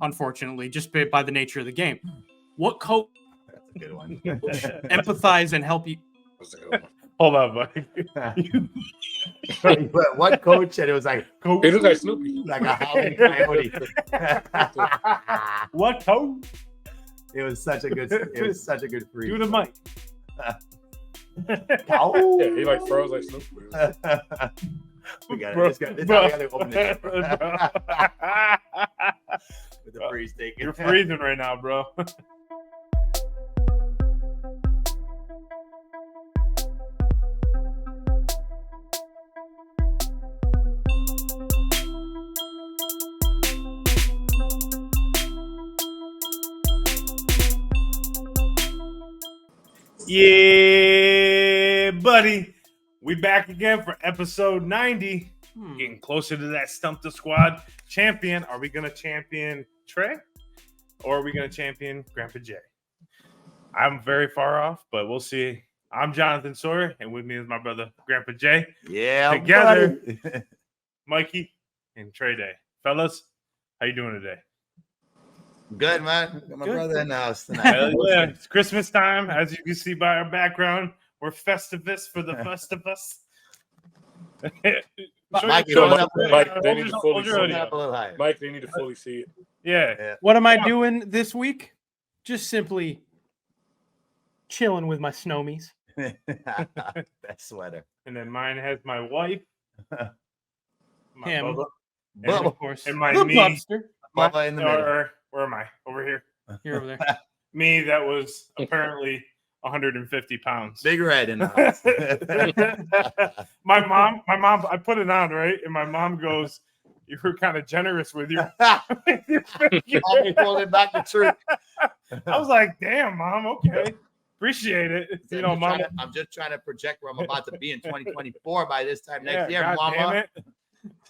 unfortunately, just by the nature of the game. What coach That's a good one. empathize and help you? That's a good one. Hold on, buddy. What coach? And it was like, It looks like Snoopy. like a howling coyote. What coach? It was such a good freeze. Do the mic. Ow. Yeah, he like froze like Snoopy. We got it. Bro, This guy bro. gotta open it with the freeze taken. You're freezing right now, bro. Yeah, buddy. We back again for episode 90. Getting closer to that Stump the Squad champion. Are we going to champion Trey? Or are we going to champion Grandpa Jay? I'm very far off, but we'll see. I'm Jonathan Sawyer, and with me is my brother, Grandpa Jay. Yeah, Together, buddy. Mikey, and TreyDay. Fellas, how you doing today? Good, man. Got my Good. brother in the house tonight. Hell yeah. It's Christmas time. As you can see by our background, we're Festivus for the Festivus. Mikey, Show hold us- up a little Mike, hold they your- need to hold fully your see hoodie Hold up. up a little higher. Mike, they need to fully see it. Yeah. What am I doing this week? Just simply chilling with my snowmies. That sweater. And then mine has my wife. My Him. Bubba, And Bubba. of course, and my the knee. Bubster. Bubba in the middle. Or, where am I? Over here. You're over there. Me, that was apparently 150 pounds. Big red in the house. my mom, I put it on, right? And my mom goes, "You were kind of generous with your Always holding back the truth. I was like, damn, Mom, okay. Appreciate it. You know, Mom. I'm just trying to project where I'm about to be in 2024 by this time next year, God damn Mama. it.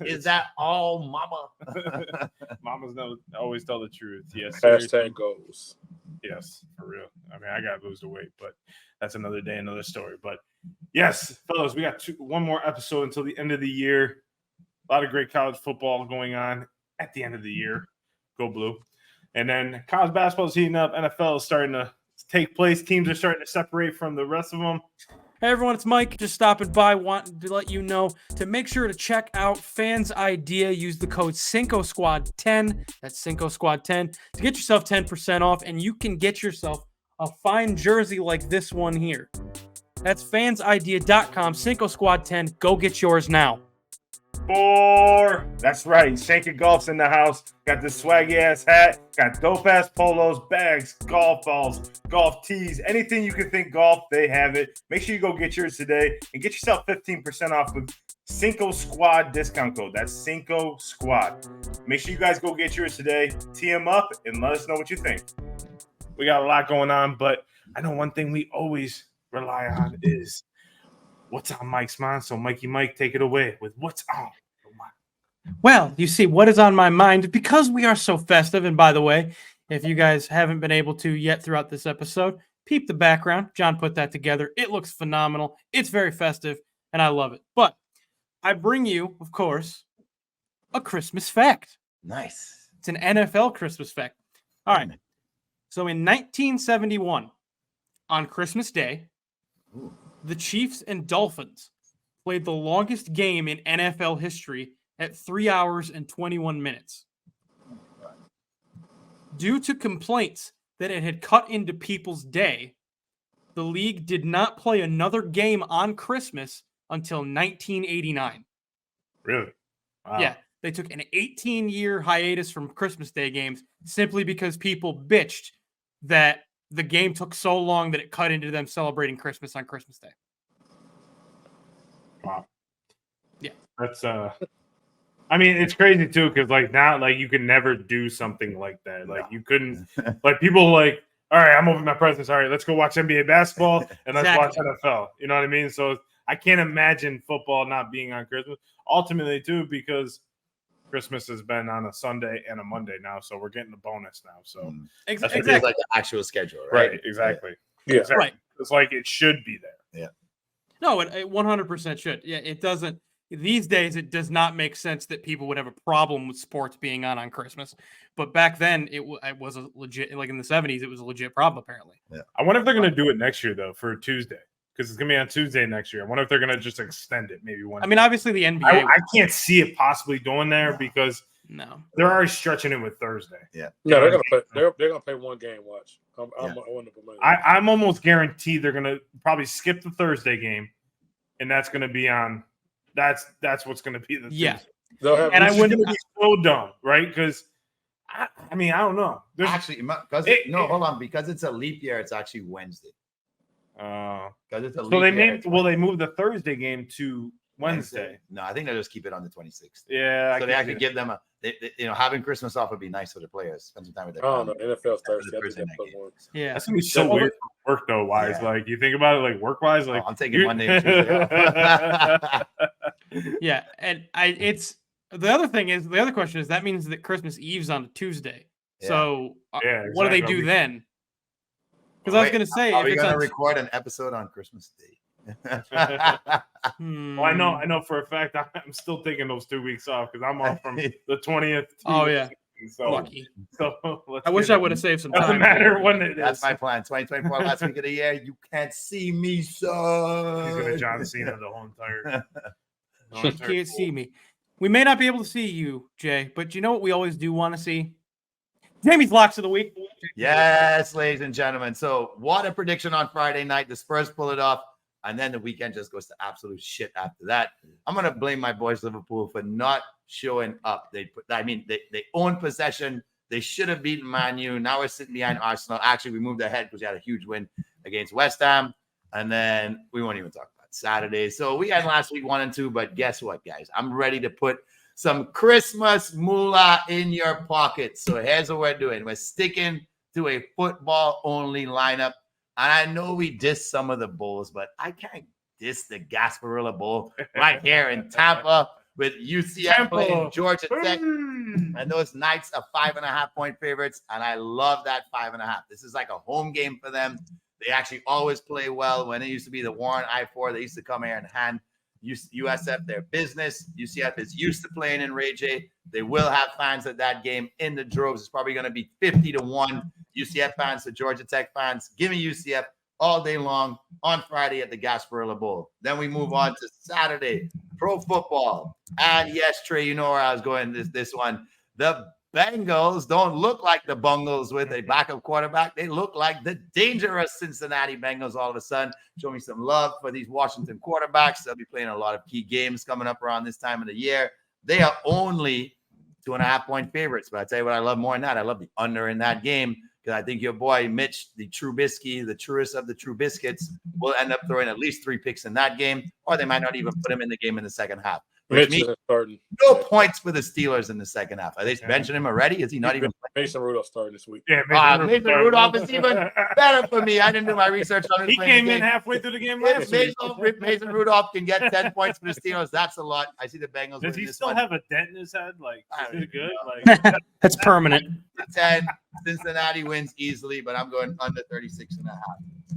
Is that all, Mama? Mamas always tell the truth. Yes. seriously. Hashtag goals. Yes, for real. I mean, I got to lose the weight, but that's another day, another story. But yes, fellas, we got one more episode until the end of the year. A lot of great college football going on at the end of the year. Go Blue. And then college basketball is heating up. NFL is starting to take place. Teams are starting to separate from the rest of them. Hey everyone, it's Mike. Just stopping by, wanting to let you know to make sure to check out FansIdea. Use the code CINCOSQUAD10. That's CINCOSQUAD10 to get yourself 10% off, and you can get yourself a fine jersey like this one here. That's FansIdea.com. CINCOSQUAD10. Go get yours now. That's right. ShankIt Golf's in the house. Got this swaggy ass hat. Got dope ass polos, bags, golf balls, golf tees, anything you can think golf, they have it. Make sure you go get yours today and get yourself 15% off with Cinco Squad discount code. That's Cinco Squad. Make sure you guys go get yours today. Tee them up and let us know what you think. We got a lot going on, but I know one thing we always rely on is what's on Mike's mind. So Mikey Mike, take it away with what's on your mind. Well, you see, what is on my mind, because we are so festive, and by the way, if you guys haven't been able to yet throughout this episode, peep the background. John put that together. It looks phenomenal. It's very festive, and I love it. But I bring you, of course, a Christmas fact. Nice. It's an NFL Christmas fact. All right. So in 1971, on Christmas Day, the Chiefs and Dolphins played the longest game in NFL history at 3 hours and 21 minutes. Due to complaints that it had cut into people's day, the league did not play another game on Christmas until 1989. Really? Wow. Yeah, they took an 18-year hiatus from Christmas Day games simply because people bitched that the game took so long that it cut into them celebrating Christmas on Christmas Day. Wow. Yeah. That's I mean, it's crazy too, because like now, like you can never do something like that. Like you couldn't, like people like, all right, I'm over my presents. All right, let's go watch NBA basketball and let's watch NFL. You know what I mean? So I can't imagine football not being on Christmas. Ultimately, too, because Christmas has been on a Sunday and a Monday now, so we're getting the bonus now. So It feels like the actual schedule, right? right, exactly. Yeah. Exactly. Right. It's like it should be there. No, it 100% should. Yeah, it doesn't. these days it does not make sense that people would have a problem with sports being on Christmas. But back then it was a legit, like in the 70s, it was a legit problem apparently. I wonder if they're going to do it next year though for Tuesday, because it's going to be on Tuesday next year. I wonder if they're going to just extend it maybe one. I mean, obviously the NBA. I can't see it possibly doing there because no, they're already stretching it with Thursday. Yeah, they're gonna play one game. Watch. I'm almost guaranteed they're gonna probably skip the Thursday game, and that's gonna be on. That's what's gonna be the yeah. They'll have, And I wouldn't be so dumb, right? Because I mean, I don't know. Actually, hold on, because it's a leap year. It's actually Wednesday. Because it's a leap year. They moved the Thursday game to Wednesday. No, I think they'll just keep it on the 26th. Yeah, so they actually give them having Christmas off would be nice for the players. Spend some time with their family. Oh no, NFL's Thursday. Yeah, that's gonna be so weird for work though. Wise, like you think about it, like work wise, like I'm taking Monday and Tuesday off. Yeah, and it's the other thing is the other question is that means that Christmas Eve's on a Tuesday. Yeah. So exactly. What do they do then? Because I was gonna say, are we gonna record an episode on Christmas Day? Well, I know for a fact I'm still taking those 2 weeks off because I'm off from the 20th. Oh yeah, so lucky. So I wish I would have saved some time. Doesn't matter when it is. That's my plan. 2024, last week of the year. You can't see me, son. He's gonna John Cena the whole entire. You can't see me. We may not be able to see you, Jay, but you know what we always do want to see? Jamie's locks of the week. Yes, ladies and gentlemen. So, what a prediction on Friday night. The Spurs pull it off, and then the weekend just goes to absolute shit after that. I'm going to blame my boys Liverpool for not showing up. They own possession. They should have beaten Man U. Now we're sitting behind Arsenal. Actually, we moved ahead because we had a huge win against West Ham, and then we won't even talk about Saturday. So we had last week 1 and 2, but guess what, guys? I'm ready to put some Christmas moolah in your pocket. So here's what we're doing. We're sticking to a football-only lineup. And I know we diss some of the bowls, but I can't diss the Gasparilla Bowl right here in Tampa with UCF playing Georgia Tech. And those Knights are 5.5-point favorites. And I love that 5.5. This is like a home game for them. They actually always play well. When it used to be the Warren I-4, they used to come here and hand USF their business. UCF is used to playing in Ray J. They will have fans at that game in the droves. It's probably going to be 50-1 UCF fans to Georgia Tech fans. Give me UCF all day long on Friday at the Gasparilla Bowl. Then we move on to Saturday, pro football. And yes, Trey, you know where I was going this one. The Bengals don't look like the Bungles with a backup quarterback. They look like the dangerous Cincinnati Bengals all of a sudden. Show me some love for these Washington quarterbacks. They'll be playing a lot of key games coming up around this time of the year. They are only 2.5-point favorites. But I tell you what I love more than that. I love the under in that game because I think your boy Mitch, the Trubisky, the truest of the True Biscuits, will end up throwing at least 3 picks in that game, or they might not even put him in the game in the second half. Which means no points for the Steelers in the second half. Are they benching him already? Is he not even playing? Mason Rudolph starting this week. Yeah, Mason Rudolph is even better for me. I didn't do my research on him. He came in halfway through the game last week. If Mason Rudolph can get 10 points for the Steelers, that's a lot. I see the Bengals. Does he still have a dent in his head? Like, is it good? Like, that's permanent. 10. Cincinnati wins easily, but I'm going under 36.5.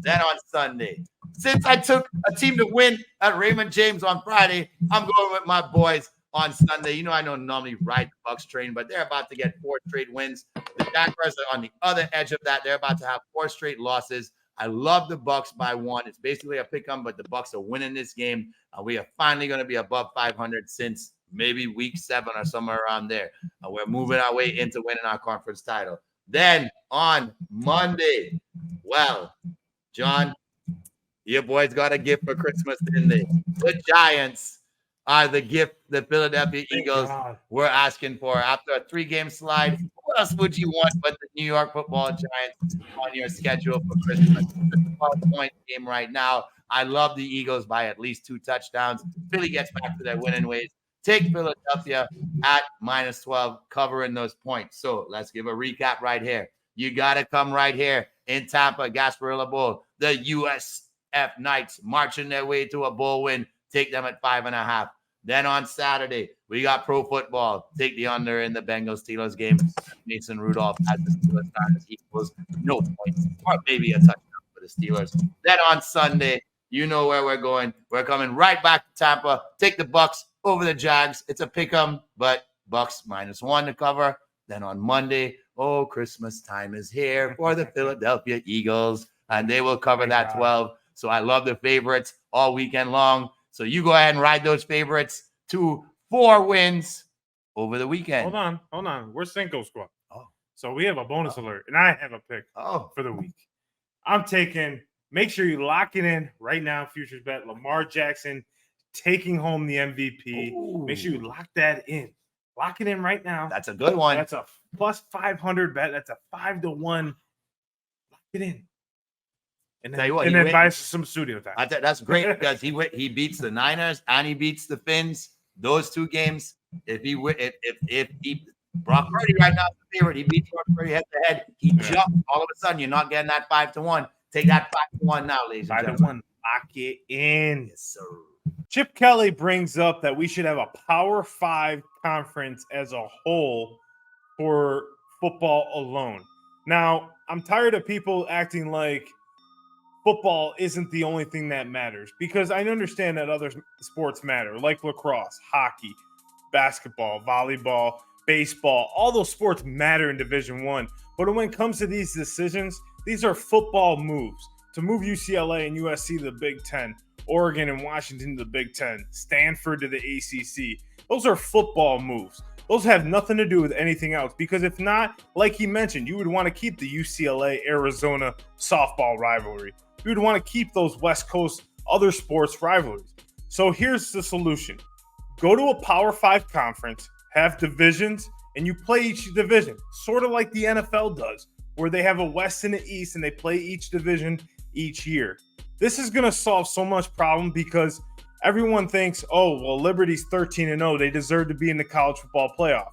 Then on Sunday, since I took a team to win at Raymond James on Friday, I'm going with my boys on Sunday. You know, I don't normally ride the Bucks train, but they're about to get 4 straight wins. The Jaguars are on the other edge of that. They're about to have 4 straight losses. I love the Bucks by 1. It's basically a pick 'em, but the Bucks are winning this game. We are finally going to be above 500 since maybe week 7 or somewhere around there. We're moving our way into winning our conference title. Then on Monday, well, John, your boys got a gift for Christmas, didn't they? The Giants are the gift the Philadelphia Eagles were asking for. After a 3-game slide, what else would you want but the New York Football Giants on your schedule for Christmas? It's a 12-point game right now. I love the Eagles by at least 2 touchdowns. Philly gets back to their winning ways. Take Philadelphia at -12, covering those points. So let's give a recap right here. You got to come right here in Tampa, Gasparilla Bowl. The USF Knights marching their way to a bowl win. Take them at 5.5. Then on Saturday, we got pro football. Take the under in the Bengals-Steelers game. Mason Rudolph as the Steelers starters equals no points, or maybe a touchdown for the Steelers. Then on Sunday, you know where we're going. We're coming right back to Tampa. Take the Bucks over the Jags. It's a pick 'em, but Bucks -1 to cover. Then on Monday, Christmas time is here for the Philadelphia Eagles, and they will cover that 12. So I love the favorites all weekend long. So you go ahead and ride those favorites to 4 wins over the weekend. Hold on. We're Cinco Squad. Oh. So we have a bonus alert, and I have a pick for the week. I'm taking, make sure you lock it in right now, futures bet, Lamar Jackson taking home the MVP. Ooh. Make sure you lock that in. Lock it in right now. That's a good one. That's a plus 500 bet. That's a 5-1. Lock it in. And then buy some studio time. That's great because he beats the Niners and he beats the Finns. Those 2 games. If Brock Purdy right now is the favorite, he beats Brock Purdy head to head. He jumped. All of a sudden, you're not getting that 5-1. Take that 5-1 now, ladies and gentlemen. 5-1. Lock it in. Yes, sir. Chip Kelly brings up that we should have a Power 5 conference as a whole for football alone. Now, I'm tired of people acting like football isn't the only thing that matters, because I understand that other sports matter, like lacrosse, hockey, basketball, volleyball, baseball. All those sports matter in Division I. But when it comes to these decisions, these are football moves. To move UCLA and USC to the Big Ten, Oregon and Washington to the Big Ten, Stanford to the ACC. Those are football moves. Those have nothing to do with anything else, because if not, like he mentioned, you would want to keep the UCLA-Arizona softball rivalry. You would want to keep those West Coast other sports rivalries. So here's the solution. Go to a Power 5 conference, have divisions, and you play each division, sort of like the NFL does, where they have a West and an East, and they play each division each year. This is going to solve so much problem, because everyone thinks, Liberty's 13-0. They deserve to be in the college football playoff.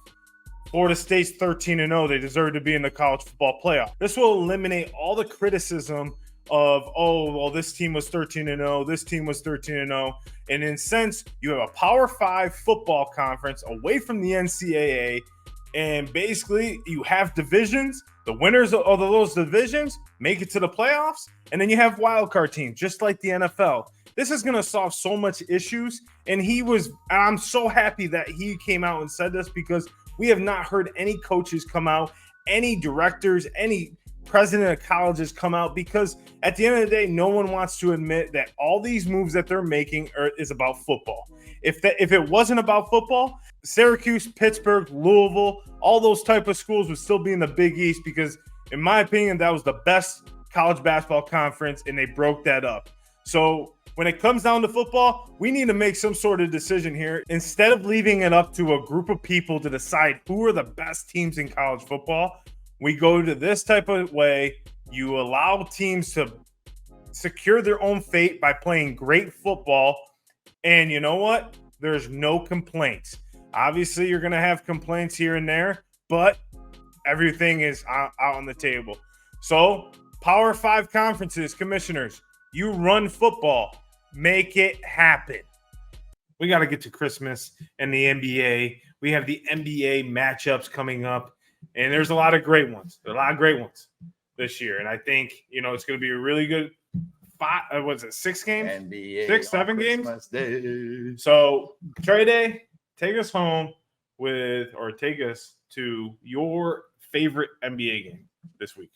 Florida State's 13-0. They deserve to be in the college football playoff. This will eliminate all the criticism of, this team was 13-0. This team was 13-0. And in a sense, you have a Power 5 football conference away from the NCAA. And basically, you have divisions. The winners of those divisions make it to the playoffs. And then you have wildcard teams, just like the NFL. This is going to solve so much issues. And I'm so happy that he came out and said this, because we have not heard any coaches come out, any directors, any president of colleges come out, because at the end of the day, no one wants to admit that all these moves that they're making is about football. If it wasn't about football, Syracuse, Pittsburgh, Louisville, all those type of schools would still be in the Big East, because in my opinion, that was the best college basketball conference, and they broke that up. So when it comes down to football, we need to make some sort of decision here. Instead of leaving it up to a group of people to decide who are the best teams in college football, we go to this type of way. You allow teams to secure their own fate by playing great football. And you know what? There's no complaints. Obviously, you're going to have complaints here and there, but everything is out on the table. So, Power 5 conferences, commissioners, you run football. Make it happen. We got to get to Christmas and the NBA. We have the NBA matchups coming up, and there's a lot of great ones. There are a lot of great ones this year, and I think, it's going to be a really good 6 games? NBA 6, 7 Christmas games? Day. So, TreyDay, take us home take us to your favorite NBA game this week.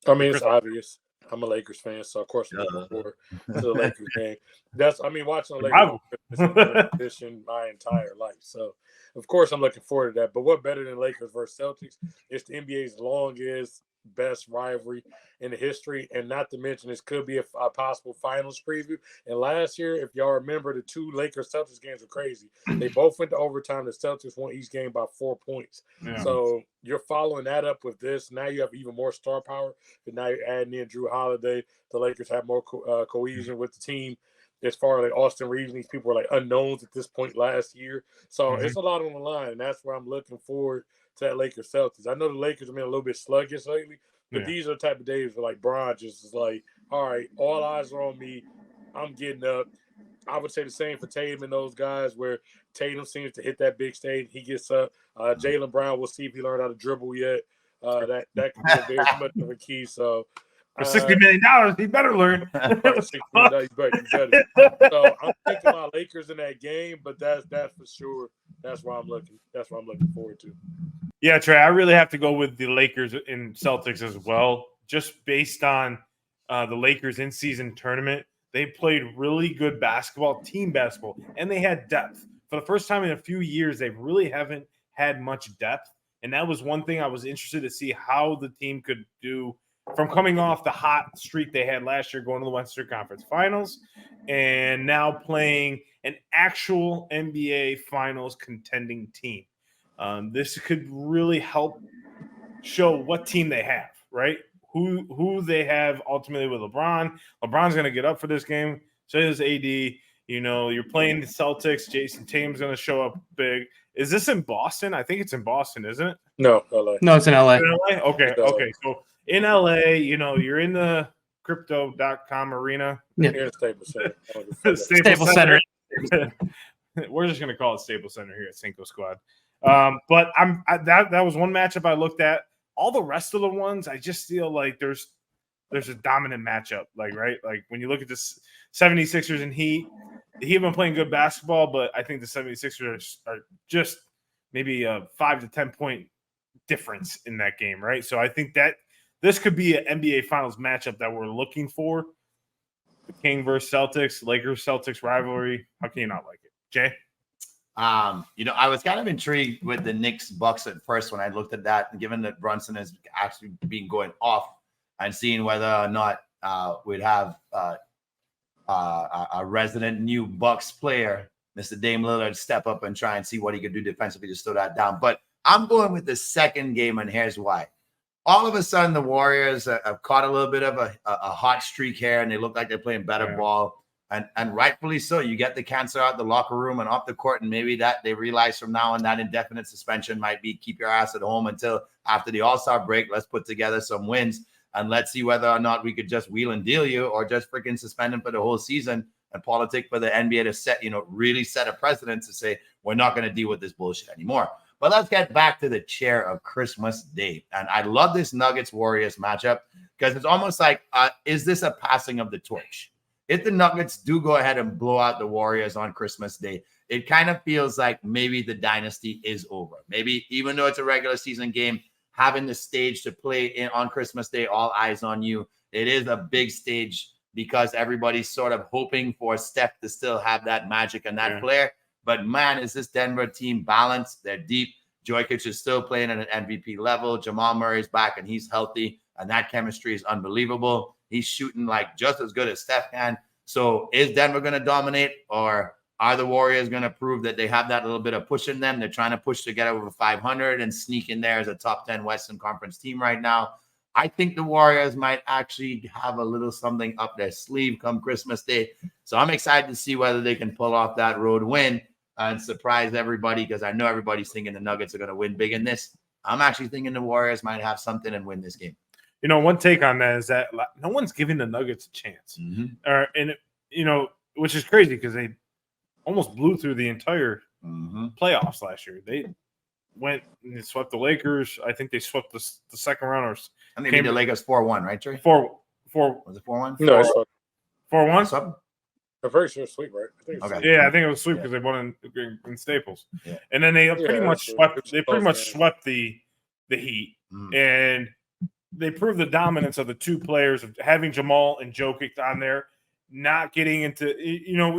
I mean, it's obvious. I'm a Lakers fan, so of course I'm looking forward to the Lakers game. Watching the Lakers is a tradition my entire life. So, of course, I'm looking forward to that. But what better than Lakers versus Celtics? It's the NBA's longest, best rivalry in the history, and not to mention this could be a possible finals preview. And last year, if y'all remember, the 2 Lakers-Celtics games were crazy. They both went to overtime. The Celtics won each game by 4 points. Yeah. So you're following that up with this. Now you have even more star power, but now you're adding in Drew Holiday. The Lakers have more cohesion with the team. As far as like Austin Reeves, these people were like unknowns at this point last year. So it's a lot on the line, and that's where I'm looking forward to that Lakers Celtics. I know the Lakers have been a little bit sluggish lately, but these are the type of days where like Bron just is like, all right, all eyes are on me. I'm getting up. I would say the same for Tatum and those guys, where Tatum seems to hit that big stage. He gets up. Jaylen Brown, we'll see if he learned how to dribble yet. That could be very much of a key. So For $60 million, he better learn. $60 million, you better. So I'm thinking my Lakers in that game, but that's for sure. That's why I'm looking forward to. Yeah, Trey, I really have to go with the Lakers and Celtics as well, just based on the Lakers in-season tournament. They played really good basketball, team basketball, and they had depth. For the first time in a few years, they really haven't had much depth, and that was one thing I was interested to see how the team could do from coming off the hot streak they had last year, going to the Western Conference Finals, and now playing an actual NBA Finals contending team. This could really help show what team they have, right? Who they have ultimately with LeBron. LeBron's going to get up for this game. So is AD. You know, you're playing the Celtics. Jason Tatum's going to show up big. Is this in Boston? I think it's in Boston, isn't it? No, LA. No, it's in LA. In LA? Okay. So in LA, you know, you're in the crypto.com arena. Yeah. Here at Staples Center. Staples Center. We're just going to call it Staples Center here at Cinco Squad. But that was one matchup I looked at. All the rest of the ones, I just feel like there's a dominant matchup. Like, right? Like when you look at this 76ers and Heat, the Heat have been playing good basketball, but I think the 76ers are just maybe a 5 to 10 point difference in that game, right? So I think that this could be an NBA Finals matchup that we're looking for. The King versus Celtics, Lakers Celtics rivalry. How can you not like it, Jay? You know, I was kind of intrigued with the Knicks Bucks at first when I looked at that, given that Brunson has actually been going off and seeing whether or not we'd have a resident new Bucks player, Mr. Dame Lillard, step up and try and see what he could do defensively to slow that down. But I'm going with the second game, and here's why. All of a sudden, the Warriors have caught a little bit of a hot streak here, and they look like they're playing better ball. And rightfully so. You get the cancer out the locker room and off the court, and maybe that they realize from now on that indefinite suspension might be keep your ass at home until after the All-Star break. Let's put together some wins, and let's see whether or not we could just wheel and deal you or just freaking suspend him for the whole season and politic for the NBA to set, really set a precedent to say we're not going to deal with this bullshit anymore. But let's get back to the chair of Christmas Day. And I love this Nuggets-Warriors matchup because it's almost like, is this a passing of the torch? If the Nuggets do go ahead and blow out the Warriors on Christmas Day, it kind of feels like maybe the dynasty is over. Maybe even though it's a regular season game, having the stage to play in on Christmas Day, all eyes on you. It is a big stage because everybody's sort of hoping for Steph to still have that magic and that flair. But man, is this Denver team balanced? They're deep. Jokic is still playing at an MVP level. Jamal Murray's back and he's healthy. And that chemistry is unbelievable. He's shooting like just as good as Steph can. So is Denver going to dominate, or are the Warriors going to prove that they have that little bit of push in them? They're trying to push to get over 500 and sneak in there as a top 10 Western Conference team right now. I think the Warriors might actually have a little something up their sleeve come Christmas Day. So I'm excited to see whether they can pull off that road win and surprise everybody, because I know everybody's thinking the Nuggets are going to win big in this. I'm actually thinking the Warriors might have something and win this game. One take on that is that no one's giving the Nuggets a chance. Which is crazy because they almost blew through the entire playoffs last year. They went and they swept the Lakers. I think they swept the second round. And they beat the Lakers 4-1, right, Trey? 4 Was it 4-1? No, 4-1? I'm very sure it's sweep, right? I think Okay. Yeah, I think it was sweep because they won in Staples. Yeah. And then they pretty much swept the Heat. And they proved the dominance of the two players of having Jamal and Jokic on there, not getting into,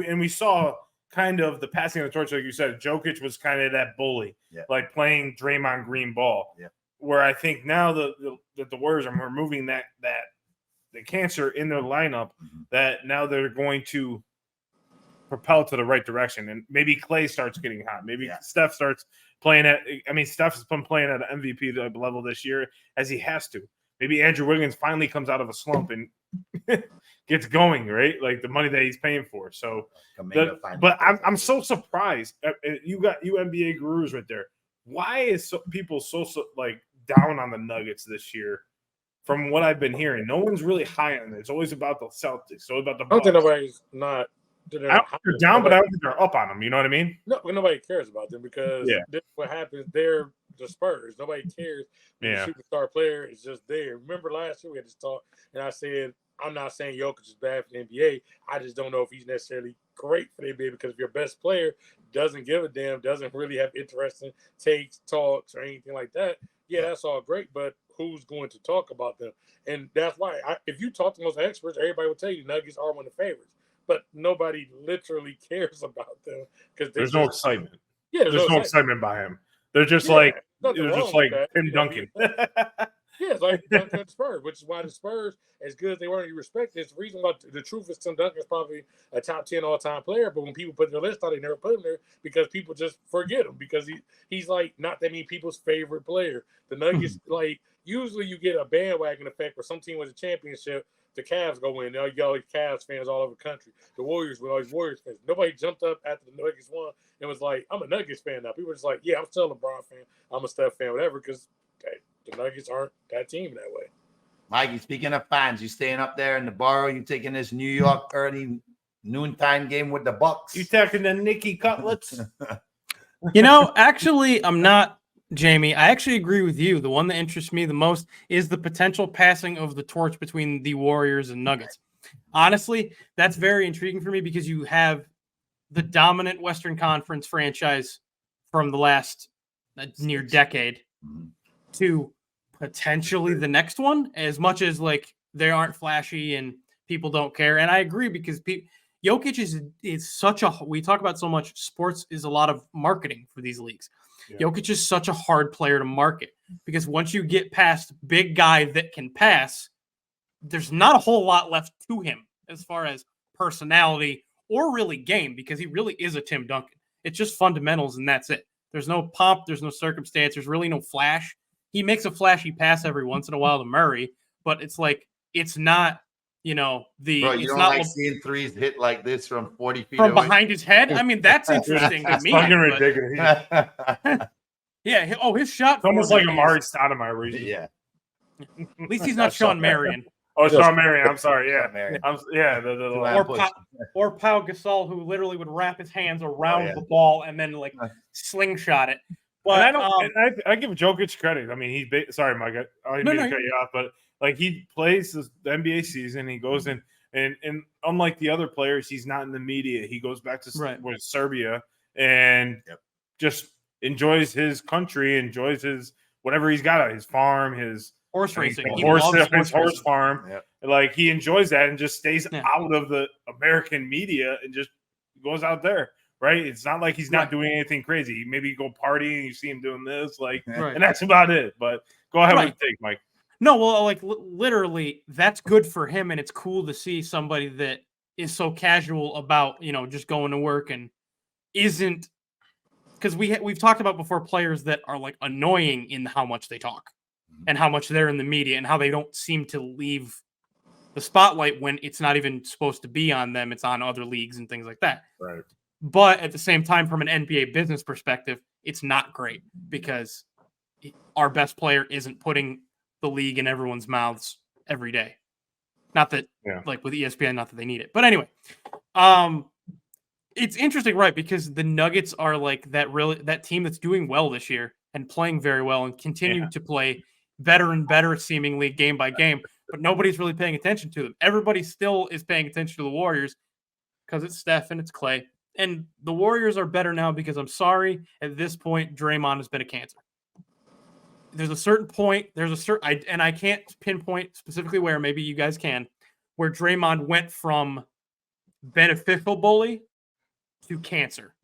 and we saw kind of the passing of the torch, like you said. Jokic was kind of that bully, like playing Draymond Green ball, where I think now that the Warriors are removing that the cancer in their lineup, that now they're going to propel to the right direction. And maybe Clay starts getting hot. Maybe Steph starts playing Steph's been playing at an MVP level this year as he has to. Maybe Andrew Wiggins finally comes out of a slump and gets going, right? Like the money that he's paying for. So, but I'm so surprised. You NBA gurus right there. Why is people so like down on the Nuggets this year? From what I've been hearing, no one's really high on it. It's always about the Celtics. So about the Bucks. I don't think nobody's not they're I not don't think they're hot. down, but I don't think they're up on them. You know what I mean? No, nobody cares about them because Yeah. this is what happens. They're the Spurs. Nobody cares. Yeah. The superstar player is just there. Remember last year we had this talk, and I said, I'm not saying Jokic is bad for the NBA. I just don't know if he's necessarily great for the NBA because if your best player doesn't give a damn, doesn't really have interesting takes, talks, or anything like that, yeah, that's all great, but who's going to talk about them? And that's why if you talk to most experts, everybody will tell you Nuggets are one of the favorites. But nobody literally cares about them because There's no excitement. Yeah, there's no excitement by him. They're just nothing they're just wrong like with that. Tim You know, Duncan. Yeah, it's like Duncan and Spurs, which is why the Spurs, as good as they weren't, you respect it. The reason why the truth is Tim Duncan is probably a top 10 all-time player, but when people put their list out, they never put him there because people just forget him because he's like not that many people's favorite player. The Nuggets, like usually you get a bandwagon effect where some team wins a championship, the Cavs go in. Now you got all these Cavs fans all over the country. The Warriors with all these Warriors fans. Nobody jumped up after the Nuggets won and was like, I'm a Nuggets fan now. People were just like, yeah, I'm still a LeBron fan. I'm a Steph fan, whatever, because the Nuggets aren't that team that way. Mikey, speaking of fans, you staying up there in the borough? You taking this New York early noontime game with the Bucks? You taking the Nicky Cutlets? You know, actually, I'm not, Jamie. I actually agree with you. The one that interests me the most is the potential passing of the torch between the Warriors and Nuggets. Honestly, that's very intriguing for me because you have the dominant Western Conference franchise from the last near decade to potentially the next one, as much as like they aren't flashy and people don't care. And I agree because Jokic is such a, we talk about so much, sports is a lot of marketing for these leagues. Yeah. Jokic is such a hard player to market because once you get past big guy that can pass, there's not a whole lot left to him as far as personality or really game, because he really is a Tim Duncan. It's just fundamentals and that's it. There's no pomp, there's no circumstance, there's really no flash. He makes a flashy pass every once in a while to Murray, but it's like, it's not, you know, Bro, you don't like seeing threes hit like this from 40 feet from away? Behind his head? I mean, that's interesting to me. Fucking ridiculous. Yeah. Oh, his shot. It's almost like Amari Stoudemire. Yeah. At least he's not Sean Marion. Oh, Sean Marion. I'm sorry. Yeah. Or Pau Gasol, who literally would wrap his hands around the ball and then like slingshot it. But I give Jokic credit. I mean, sorry, Mike. I didn't mean to cut you off, but like he plays the NBA season, he goes in, and unlike the other players, he's not in the media. He goes back to with Serbia and just enjoys his country, enjoys his whatever he's got, his farm, his horse racing, his horse farm. Yep. Like he enjoys that and just stays out of the American media and just goes out there. Right, it's not like he's not doing anything crazy. Maybe go partying and you see him doing this, and that's about it. But go ahead with the take, Mike. No, well, like literally, that's good for him, and it's cool to see somebody that is so casual about just going to work and isn't, because we've talked about before players that are like annoying in how much they talk and how much they're in the media and how they don't seem to leave the spotlight when it's not even supposed to be on them. It's on other leagues and things like that. Right. But at the same time, from an NBA business perspective, it's not great because our best player isn't putting the league in everyone's mouths every day. Not that, like with ESPN, not that they need it. But anyway, it's interesting, right? Because the Nuggets are like that team that's doing well this year and playing very well and continue to play better and better, seemingly game by game. But nobody's really paying attention to them. Everybody still is paying attention to the Warriors because it's Steph and it's Clay. And the Warriors are better now because I'm sorry, at this point, Draymond has been a cancer. There's a certain point, and I can't pinpoint specifically where, maybe you guys can, where Draymond went from beneficial bully to cancer.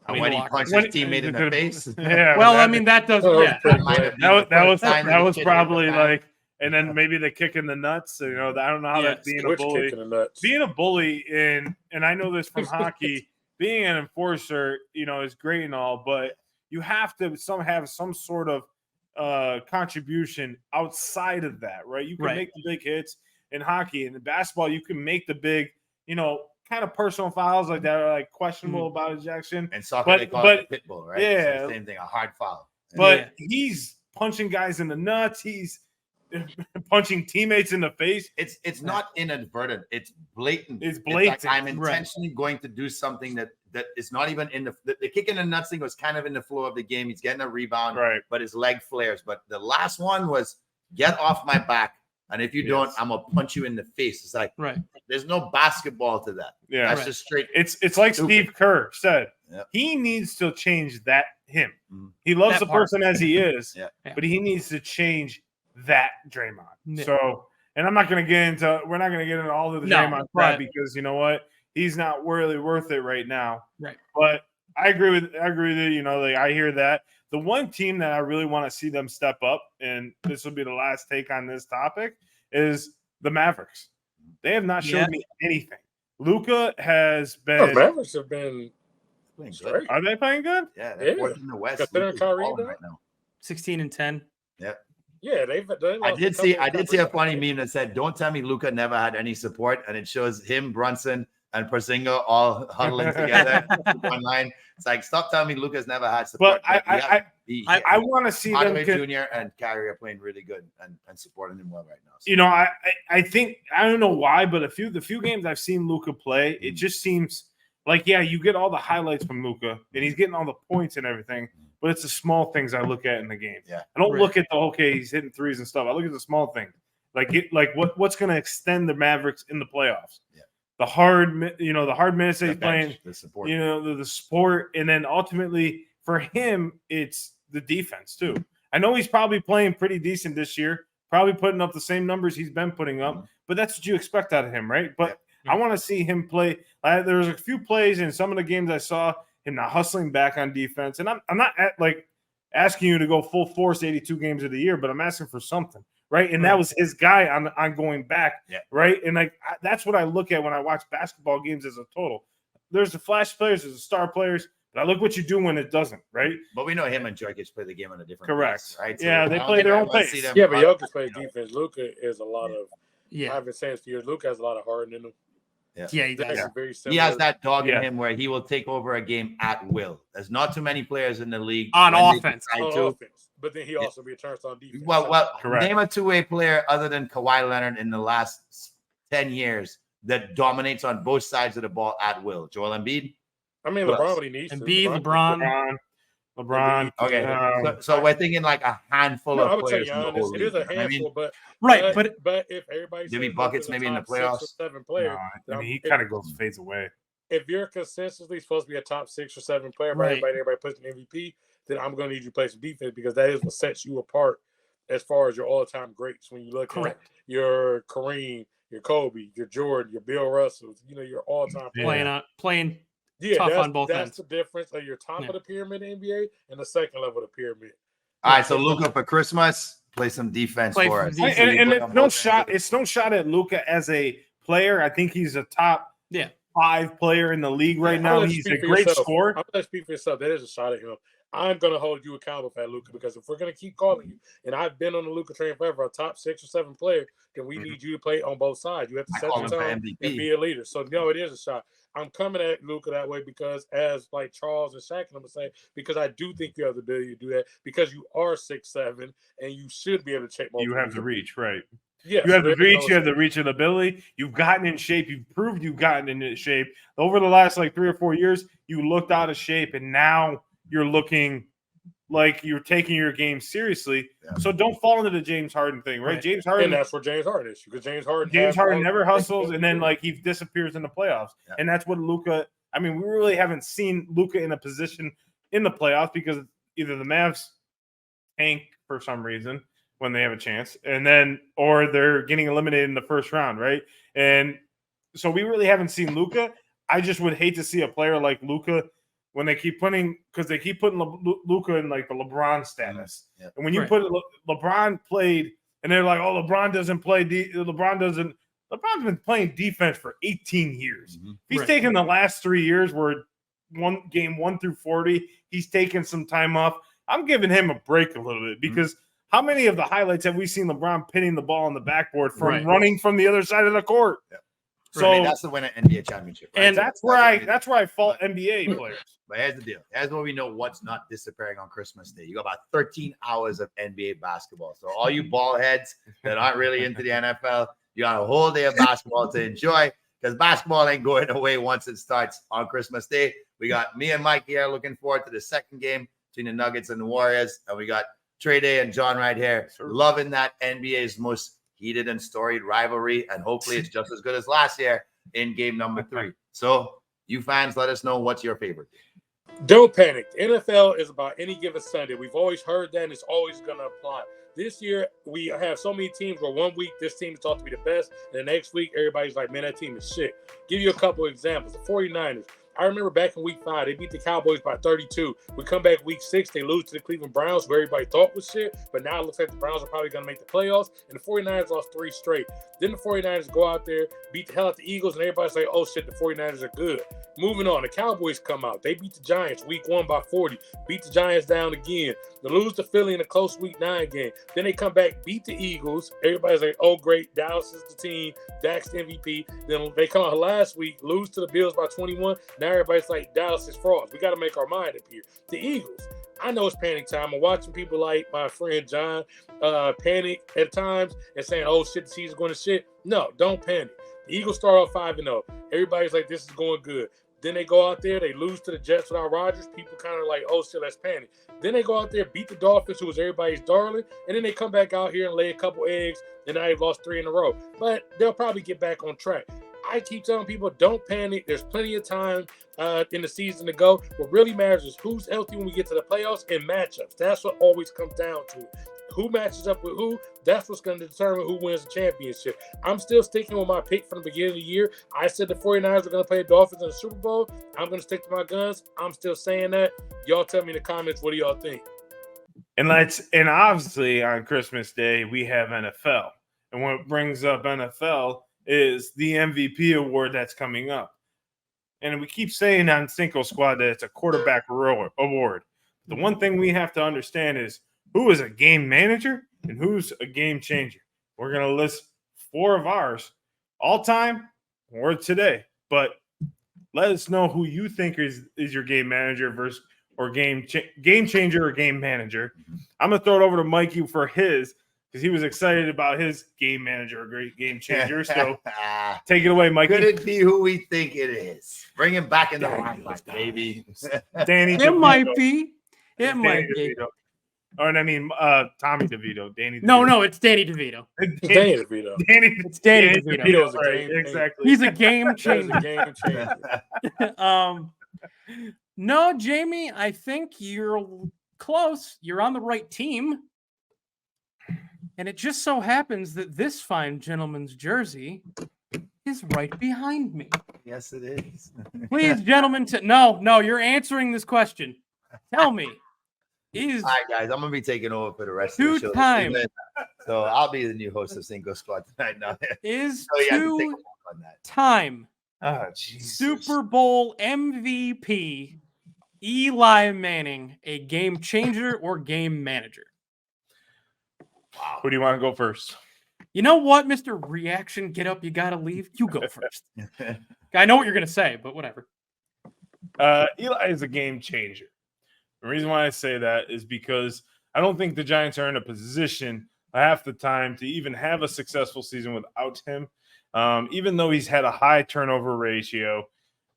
When he punched his teammate in the face. Yeah. Well, I mean, that does, that was probably like, and then maybe the kick in the nuts. I don't know how that's being a bully. Being a bully, and I know this from hockey. Being an enforcer, is great and all, but you have to have some sort of contribution outside of that, right? You can make the big hits in hockey, and in basketball, you can make the big, kind of personal fouls like that are like questionable about ejection. And soccer, they call it a pit bull, right? Yeah, so same thing, a hard foul. But he's punching guys in the nuts. He's punching teammates in the face. It's not inadvertent. It's blatant. It's blatant. Like I'm intentionally going to do something that is not even in the kick in the nuts thing was kind of in the flow of the game. He's getting a rebound, Right. but his leg flares. But the last one was get off my back. And if you don't, I'm gonna punch you in the face. It's like there's no basketball to that. Yeah. That's just straight. It's like stupid. Steve Kerr said. Yep. He needs to change him. He loves the person as he is, but he needs to change that Draymond. Yeah. So, and we're not going to get into all of the Draymond crap because you know what? He's not really worth it right now. Right. But I agree with it. You know, I hear that. The one team that I really want to see them step up, and this will be the last take on this topic, is the Mavericks. They have not showed me anything. Luka has been. Mavericks have been. Good. Are they playing good? Yeah, they're fourth in the West. Considering Kyrie right now. 16-10. Yeah, they I did see a funny meme that said, "Don't tell me Luka never had any support," and it shows him, Brunson, and Porzingis all huddling together one line. It's like, stop telling me Luka's never had support. But I want to see them. Jr. and Kyrie are playing really good and supporting him well right now. So. You know, I think I don't know why, but the few games I've seen Luka play, it just seems like you get all the highlights from Luka and he's getting all the points and everything. But it's the small things I look at in the game. Yeah. I don't look at he's hitting threes and stuff. I look at the small things. What's going to extend the Mavericks in the playoffs. Yeah. The hard minutes that he's playing, the support. You know, the support, and then ultimately for him, it's the defense too. I know he's probably playing pretty decent this year, probably putting up the same numbers he's been putting up, but that's what you expect out of him, right? But I want to see him play. There was a few plays in some of the games I saw him not hustling back on defense, and I'm not asking you to go full force 82 games of the year, but I'm asking for something, right? And that was his guy on going back, right? And that's what I look at when I watch basketball games as a total. There's the flash players, there's the star players, but I look what you do when it doesn't, right? But we know him and Jokic play the game on a different pace, right? So yeah, they play their own pace. Yeah, but Jokic plays defense. Luka is a lot of I've been saying for years, Luka has a lot of heart in him. Yeah, he does. He has that dog in him where he will take over a game at will. There's not too many players in the league on offense. But then he also returns on defense. Well, name a two-way player other than Kawhi Leonard in the last 10 years that dominates on both sides of the ball at will. Joel Embiid? I mean, LeBron, when he needs to. Embiid, LeBron. Okay, so we're thinking like a handful of players. It is a handful, but if everybody Jimmy buckets maybe in the playoffs, 6 or 7 player, he kind of fades away. If you're consistently supposed to be a top 6 or 7 player, everybody puts an MVP, then I'm going to need you to play some defense because that is what sets you apart as far as your all-time greats. When you look at your Kareem, your Kobe, your Jordan, your Bill Russell, your all-time playing. Tough on both ends. That's the difference of your top of the pyramid NBA and the second level of the pyramid. All right, so Luka for Christmas, play some defense for us. And it's no shot. It's no shot at Luka as a player. I think he's a top 5 player in the league right now. He's a great scorer. I'm going to speak for yourself. That is a shot at him. I'm going to hold you accountable for that, Luka, because if we're going to keep calling you, and I've been on the Luka train forever, a top 6 or 7 player, then we need you to play on both sides. You have to set the tone and be a leader. So, no, it is a shot. I'm coming at Luka that way because, as like Charles and Shaq, I'm going to say, because I do think you have the ability to do that because you are 6'7", and you should be able to check more. You have the reach, right? Yeah, you have the reach. You have the reach and ability. You've gotten in shape. You've proved you've gotten in shape. Over the last 3 or 4 years, you looked out of shape, and now you're looking like you're taking your game seriously. Yeah. So don't fall into the James Harden thing, right? James Harden, and that's where James Harden is, because James Harden never hustles, and then he disappears in the playoffs, and that's what Luka. I mean, we really haven't seen Luka in a position in the playoffs because either the Mavs tank for some reason when they have a chance, or they're getting eliminated in the first round, right? And so we really haven't seen Luka. I just would hate to see a player like Luka when they keep putting Luka in the LeBron status. Yeah. And when you put LeBron played, and they're like, oh, LeBron doesn't play. LeBron's been playing defense for 18 years. Mm-hmm. He's taken the last 3 years where game 1 through 40, he's taken some time off. I'm giving him a break a little bit because how many of the highlights have we seen LeBron pinning the ball on the backboard from running from the other side of the court? Yeah. So I mean, that's the winner NBA championship. Right? And So that's where I fault NBA players. But here's the deal. Here's where we know what's not disappearing on Christmas Day. You got about 13 hours of NBA basketball. So all you ball heads that aren't really into the NFL, you got a whole day of basketball to enjoy because basketball ain't going away once it starts on Christmas Day. We got me and Mike here looking forward to the second game between the Nuggets and the Warriors. And we got TreyDay and John right here loving that NBA's most heated and storied rivalry. And hopefully it's just as good as last year in game number 3. So you fans, let us know what's your favorite game. Don't panic. The NFL is about any given Sunday. We've always heard that, and it's always going to apply. This year, we have so many teams where 1 week this team is thought to be the best, and the next week, everybody's like, man, that team is shit. Give you a couple examples. The 49ers. I remember back in week 5, they beat the Cowboys by 32. We come back week 6, they lose to the Cleveland Browns, who everybody thought was shit, but now it looks like the Browns are probably going to make the playoffs, and the 49ers lost 3 straight. Then the 49ers go out there, beat the hell out the Eagles, and everybody's like, oh shit, the 49ers are good. Moving on, the Cowboys come out. They beat the Giants week 1 by 40, beat the Giants down again. They lose to Philly in a close week 9 game. Then they come back, beat the Eagles. Everybody's like, oh great, Dallas is the team, Dak's the MVP. Then they come out last week, lose to the Bills by 21. Now everybody's like, Dallas is frauds. We got to make our mind up here. The Eagles. I know it's panic time. I'm watching people like my friend John panic at times and saying, oh shit, the season's going to shit. No, don't panic. The Eagles start off 5-0. Everybody's like, this is going good. Then they go out there, they lose to the Jets without Rodgers. People kind of like, oh shit, let's panic. Then they go out there, beat the Dolphins, who was everybody's darling, and then they come back out here and lay a couple eggs, and now they've lost 3 in a row. But they'll probably get back on track. I keep telling people, don't panic. There's plenty of time in the season to go. What really matters is who's healthy when we get to the playoffs and matchups. That's what always comes down to it. Who matches up with who, that's what's going to determine who wins the championship. I'm still sticking with my pick from the beginning of the year. I said the 49ers are going to play the Dolphins in the Super Bowl. I'm going to stick to my guns. I'm still saying that. Y'all tell me in the comments, what do y'all think? And obviously on Christmas Day, we have NFL. And what brings up NFL is the MVP award that's coming up. And we keep saying on Cinco Squad that it's a quarterback award. The one thing we have to understand is who is a game manager and who's a game changer. We're going to list 4 of ours all time or today. But let us know who you think is your game manager versus or game changer or game manager. I'm going to throw it over to Mikey for his because he was excited about his game manager or great game changer. So take it away, Mikey. Could it be who we think it is? Bring him back in the limelight, baby. Danny It DeVito. might be. It Danny might be. DeVito. Or I mean, Tommy DeVito. Danny DeVito. No, it's Danny DeVito. Danny DeVito. It's Danny DeVito. DeVito's a Right, game exactly. He's a game That is changer. a game changer. No, Jamie, I think you're close. You're on the right team. And it just so happens that this fine gentleman's jersey is right behind me. Yes, it is. Please, gentlemen, no, you're answering this question. Tell me, is All right, guys, I'm going to be taking over for the rest of the show. Two-time. So I'll be the new host of Cinco Squad tonight. Now, is so you have to take a walk on that. two-time Oh, Jesus. Super Bowl MVP Eli Manning a game changer or game manager? Wow. Who do you want to go first? You know what, Mr. Reaction, get up, you gotta leave. You go first. I know what you're gonna say, but whatever. Eli is a game changer. The reason why I say that is because I don't think the Giants are in a position half the time to even have a successful season without him. Even though he's had a high turnover ratio,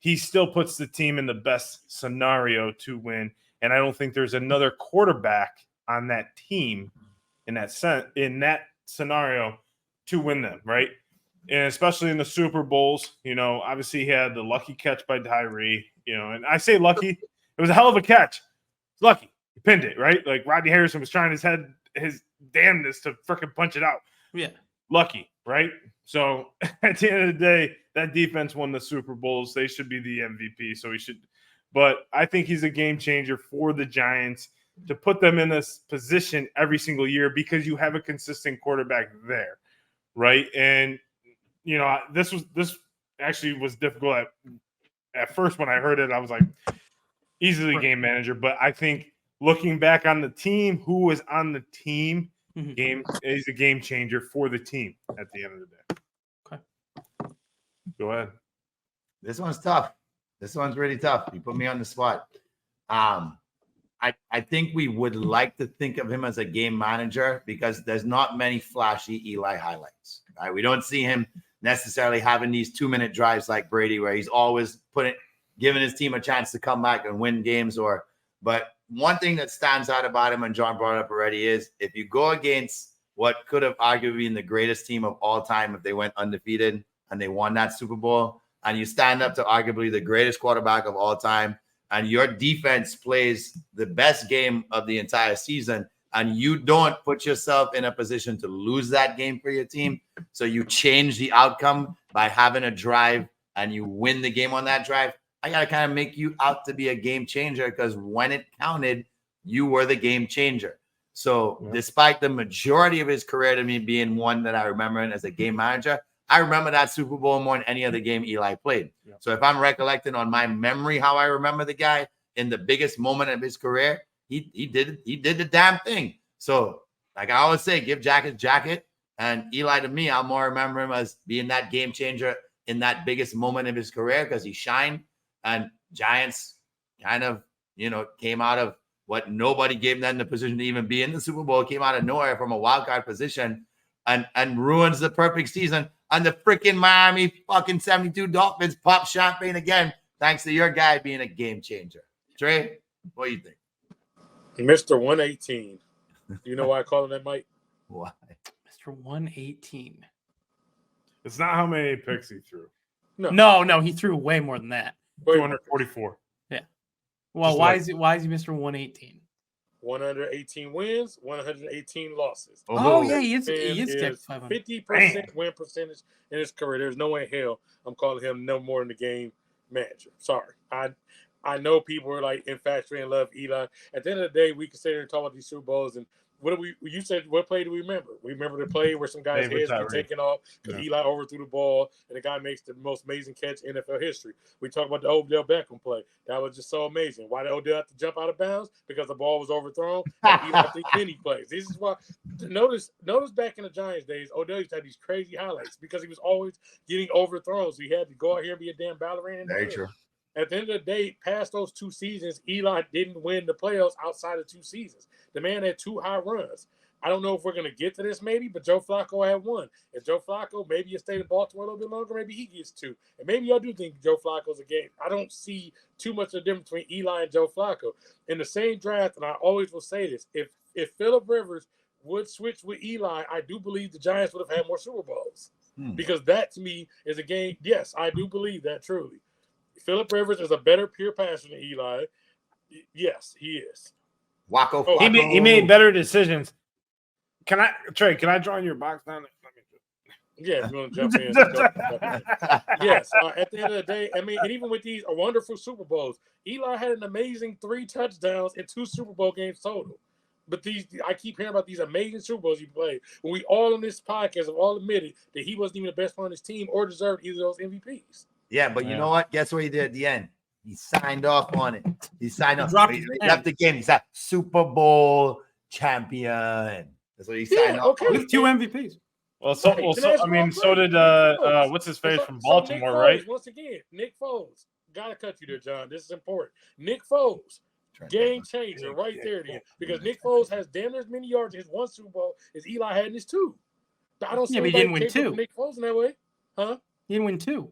he still puts the team in the best scenario to win. And I don't think there's another quarterback on that team in that scenario to win them, right? And especially in the Super Bowls, obviously he had the lucky catch by Tyree, and I say lucky, it was a hell of a catch. It's lucky. He pinned it, right? Like Rodney Harrison was trying his damnness to freaking punch it out. Yeah. Lucky, right? So at the end of the day, that defense won the Super Bowls. They should be the MVP. So but I think he's a game changer for the Giants to put them in this position every single year because you have a consistent quarterback there, right? And this actually was difficult at first when I heard it. I was like, easily game manager, but I think looking back on the team, who was on the team, is a game changer for the team at the end of the day. Okay. Go ahead. This one's tough. This one's really tough. You put me on the spot. I think we would like to think of him as a game manager because there's not many flashy Eli highlights. Right? We don't see him necessarily having these 2-minute drives like Brady, where he's always giving his team a chance to come back and win games. But one thing that stands out about him, and John brought it up already, is if you go against what could have arguably been the greatest team of all time if they went undefeated and they won that Super Bowl, and you stand up to arguably the greatest quarterback of all time, and your defense plays the best game of the entire season, and you don't put yourself in a position to lose that game for your team, so you change the outcome by having a drive and you win the game on that drive, I got to kind of make you out to be a game changer because when it counted, you were the game changer. So despite the majority of his career to me being one that I remember as a game manager, I remember that Super Bowl more than any other game Eli played. Yeah. So if I'm recollecting on my memory how I remember the guy in the biggest moment of his career, he did the damn thing. So like I always say, give Jacket. And Eli, to me, I'll more remember him as being that game changer in that biggest moment of his career because he shined. And Giants kind of, came out of what nobody gave them the position to even be in the Super Bowl, came out of nowhere from a wild card position and ruins the perfect season. And the freaking Miami fucking 72 Dolphins pop champagne again, thanks to your guy being a game changer. Trey, what do you think? Mr. 118. Do you know why I call him that, Mike? Why? Mr. 118. It's not how many picks he threw. No, he threw way more than that. 244. Yeah. Well, why is he Mr. 118? 118 wins, 118 losses. Oh yeah, he is kept 500. 50% win percentage in his career. There's no way in hell I'm calling him no more than the game manager. Sorry. I know people are like infatuated and love Eli. At the end of the day, we can sit here and talk about these Super Bowls and you said what play do we remember? We remember the play where some guys' heads get taken off because Eli overthrew the ball and the guy makes the most amazing catch in NFL history. We talk about the Odell Beckham play. That was just so amazing. Why did Odell have to jump out of bounds? Because the ball was overthrown. And Eli had many plays. This is why notice back in the Giants days, Odell used to have these crazy highlights because he was always getting overthrown. So he had to go out here and be a damn ballerina. Very true. At the end of the day, past those 2 seasons, Eli didn't win the playoffs outside of 2 seasons. The man had 2 high runs. I don't know if we're going to get to this maybe, but Joe Flacco had 1. If Joe Flacco, maybe you stay in Baltimore a little bit longer, maybe he gets 2. And maybe y'all do think Joe Flacco's a game. I don't see too much of a difference between Eli and Joe Flacco. In the same draft, and I always will say this, if Phillip Rivers would switch with Eli, I do believe the Giants would have had more Super Bowls. Because that, to me, is a game. Yes, I do believe that truly. Phillip Rivers is a better pure passer than Eli. Yes, he is. Wacko. He made better decisions. Can I draw in your box down? Yeah, if you want to jump in. Yes, at the end of the day, I mean, and even with these wonderful Super Bowls, Eli had an amazing 3 touchdowns in 2 Super Bowl games total. But I keep hearing about these amazing Super Bowls he played. When we all on this podcast have all admitted that he wasn't even the best player on his team or deserved either of those MVPs. Yeah, but you know what? Guess what he did at the end? He signed off on it. He signed off. He left the game. He said Super Bowl champion. That's what he signed off on. With 2 MVPs. Well, so did what's his face from Baltimore, right? Once again, Nick Foles. Gotta cut you there, John. This is important. Nick Foles, game changer right there, then, because Nick Foles has damn near as many yards in his 1 Super Bowl as Eli had in his 2. I don't see he didn't win 2. Nick Foles in that way, huh? He didn't win 2.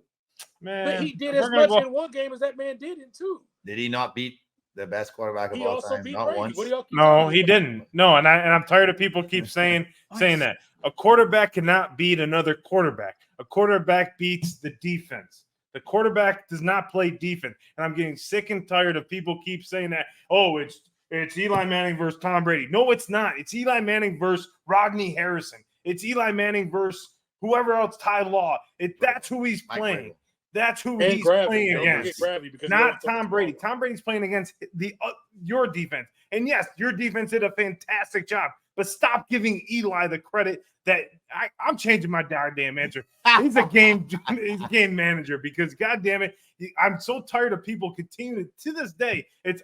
Man, but he did as much in 1 game as that man did in 2. Did he not beat the best quarterback of all time? Not once. No, he didn't. No, and I'm tired of people keep saying that. A quarterback cannot beat another quarterback. A quarterback beats the defense. The quarterback does not play defense. And I'm getting sick and tired of people keep saying that, oh, it's Eli Manning versus Tom Brady. No, it's not. It's Eli Manning versus Rodney Harrison. It's Eli Manning versus whoever else, Ty Law. That's who he's playing. That's who he's playing against. Not Tom Brady. Tom Brady's playing against your defense. And yes, your defense did a fantastic job. But stop giving Eli the credit that I'm changing my goddamn answer. He's a game manager because goddamn it, I'm so tired of people continuing to this day. It's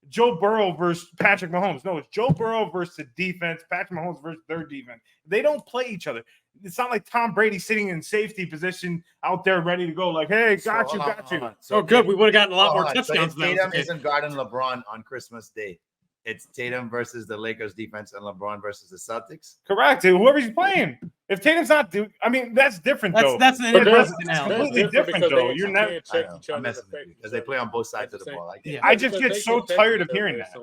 Joe Burrow versus Patrick Mahomes. No, it's Joe Burrow versus the defense, Patrick Mahomes versus their defense. They don't play each other. It's not like Tom Brady sitting in safety position out there ready to go like, hey, got you. So good. We would have gotten a lot more touchdowns. So Tatum isn't guarding LeBron on Christmas Day. It's Tatum versus the Lakers defense and LeBron versus the Celtics. Correct. Whoever he's playing. If Tatum's not, that's different though. That's an inverse analogy. Completely different though. You're not I'm messing with you because they play on both sides of the ball. I just get so tired of hearing that.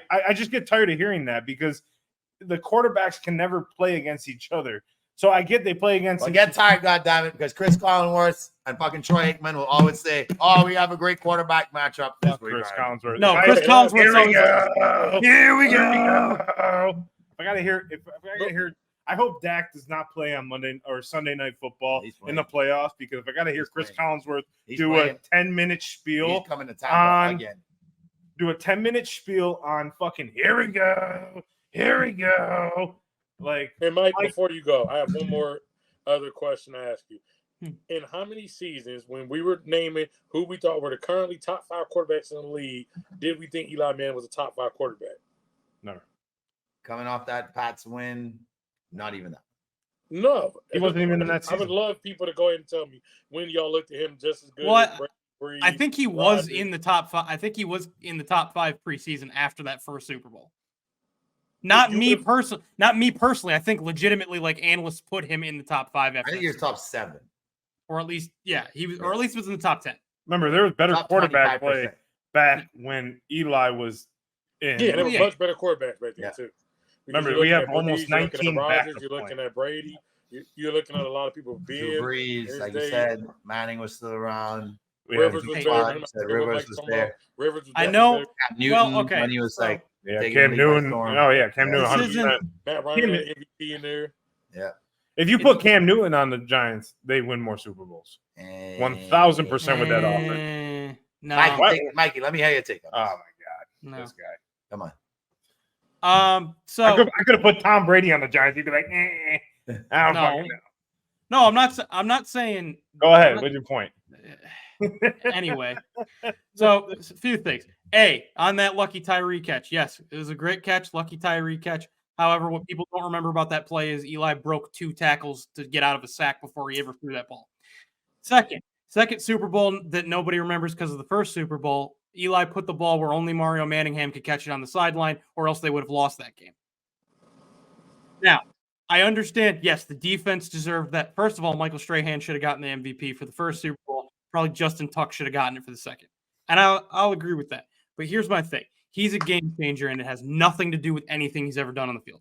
I just get tired of hearing that because the quarterbacks can never play against each other. So I get they play against. I get tired, goddammit, because Chris Collinsworth and fucking Troy Aikman will always say, "Oh, we have a great quarterback matchup this week." Chris Collinsworth. No, Chris Collinsworth. Here we go. I gotta hear. I hope Dak does not play on Monday or Sunday Night Football in the playoffs because if I gotta hear Chris Collinsworth do a 10-minute spiel coming to Tampa again. Do a 10-minute spiel on fucking here we go. Like, hey, Mike, before you go, I have one more other question to ask you. In how many seasons, when we were naming who we thought were the currently top 5 quarterbacks in the league, did we think Eli Manning was a top 5 quarterback? Never. Coming off that Pats win, not even that. No. He wasn't even in that season. I would love people to go ahead and tell me when y'all looked at him just as good as Brady. I think he was in the top 5. I think he was in the top 5 preseason after that first Super Bowl. Not me personally. I think legitimately, like analysts put him in the top 5. After I think he was top 7, or at least, he was, or at least was in the top 10. Remember, there was better quarterback play back when Eli was in. Yeah, there was much better quarterback back then too. Remember, we have almost 19 backup. You're looking at Brady. You're looking at a lot of people. Drew Brees, like you said, Manning was still around. Rivers was there. Rivers was I know. Newton, when he was like. Yeah, Cam Newton. Oh, yeah, Cam Newton, 100%. Matt Ryan MVP in there. Yeah. If you put Cam Newton on the Giants, they win more Super Bowls. 1,000% with that offense. No. Mikey, let me hear your take. Oh, my God. This guy. Come on. So I could have put Tom Brady on the Giants. He'd be like, I don't fucking know. No, I'm not saying. Go ahead. What's your point? Anyway, so a few things. On that lucky Tyree catch, yes, it was a great catch, lucky Tyree catch. However, what people don't remember about that play is Eli broke 2 tackles to get out of a sack before he ever threw that ball. Second Super Bowl that nobody remembers because of the first Super Bowl, Eli put the ball where only Mario Manningham could catch it on the sideline, or else they would have lost that game. Now, I understand, yes, the defense deserved that. First of all, Michael Strahan should have gotten the MVP for the first Super Bowl. Probably Justin Tuck should have gotten it for the second. And I'll agree with that. But here's my thing. He's a game changer, and it has nothing to do with anything he's ever done on the field.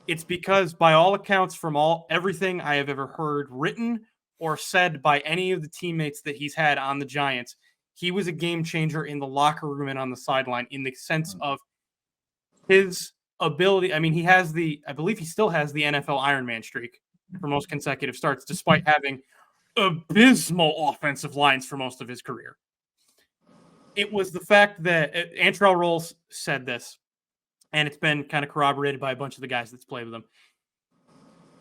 It's because, by all accounts, from everything I have ever heard written or said by any of the teammates that he's had on the Giants, he was a game changer in the locker room and on the sideline in the sense of his ability. I mean, I believe he still has the NFL Ironman streak for most consecutive starts, despite having abysmal offensive lines for most of his career. It was the fact that Antrell Rolls said this, and it's been kind of corroborated by a bunch of the guys that's played with him.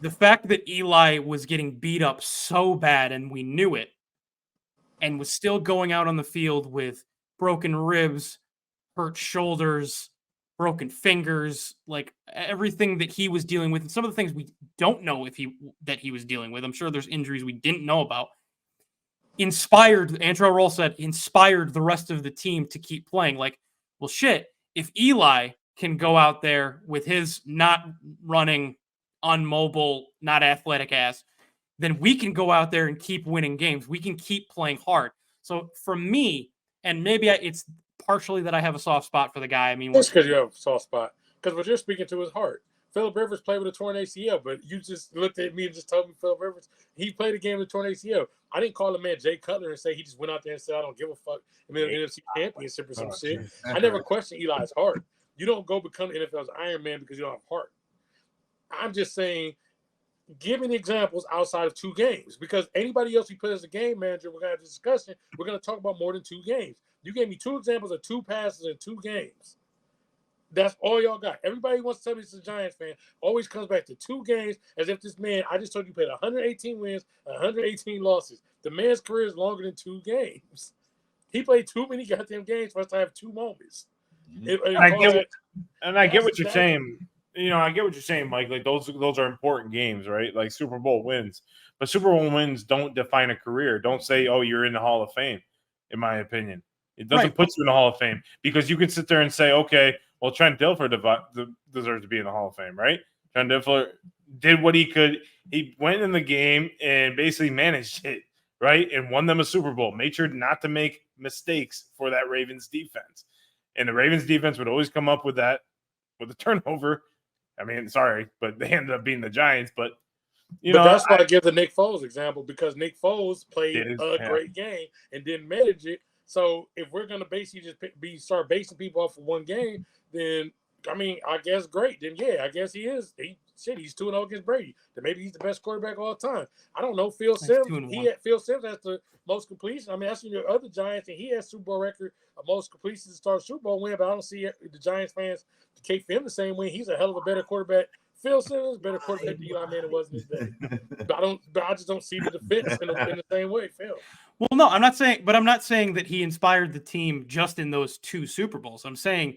The fact that Eli was getting beat up so bad, and we knew it, and was still going out on the field with broken ribs, hurt shoulders, broken fingers, like everything that he was dealing with, and some of the things we don't know that he was dealing with. I'm sure there's injuries we didn't know about. Antrell Roll said, inspired the rest of the team to keep playing. Like, well, shit, if Eli can go out there with his not running, unmobile, not athletic ass, then we can go out there and keep winning games. We can keep playing hard. So for me, and maybe it's partially that I have a soft spot for the guy. I mean, that's because you have a soft spot. Because what you're speaking to is heart. Phillip Rivers played with a torn ACL, but you just looked at me and just told me Phillip Rivers, he played a game with a torn ACL. I didn't call the man Jay Cutler and say he just went out there and said, I don't give a fuck. I mean, NFC championship or some shit. I never questioned Eli's heart. You don't go become the NFL's Iron Man because you don't have heart. I'm just saying, give me examples outside of 2 games, because anybody else you put as a game manager, we're going to have a discussion. We're going to talk about more than 2 games. You gave me 2 examples of 2 passes in 2 games. That's all y'all got. Everybody wants to tell me it's a Giants fan. Always comes back to 2 games as if this man, I just told you, played 118 wins, 118 losses. The man's career is longer than 2 games. He played too many goddamn games for us to have 2 moments. I get what you're saying. I get what you're saying, Mike. Like those are important games, right? Like Super Bowl wins, but Super Bowl wins don't define a career. Don't say, "Oh, you're in the Hall of Fame." In my opinion, it doesn't put you in the Hall of Fame because you can sit there and say, "Okay, well, Trent Dilfer deserves to be in the Hall of Fame, right?" Trent Dilfer did what he could. He went in the game and basically managed it, right, and won them a Super Bowl. Made sure not to make mistakes for that Ravens defense, and the Ravens defense would always come up with a turnover. I mean, sorry, but they ended up being the Giants. But that's why I give the Nick Foles example because Nick Foles played a great game and didn't manage it. So if we're gonna basically just start basing people off of one game, then I mean, I guess great. Then I guess he is. He's 2-0 against Brady. Then maybe he's the best quarterback of all time. I don't know. Phil Simms. Phil Simms has the most completion. I mean, I've seen the other Giants, and he has Super Bowl record of most completions to start a Super Bowl win. But I don't see the Giants fans take for him the same way. He's a hell of a better quarterback. Phil Simms, better quarterback than Eli Manning was in his day. But I just don't see the defense in the same way. Phil. Well, no, I'm not saying that he inspired the team just in those 2 Super Bowls. I'm saying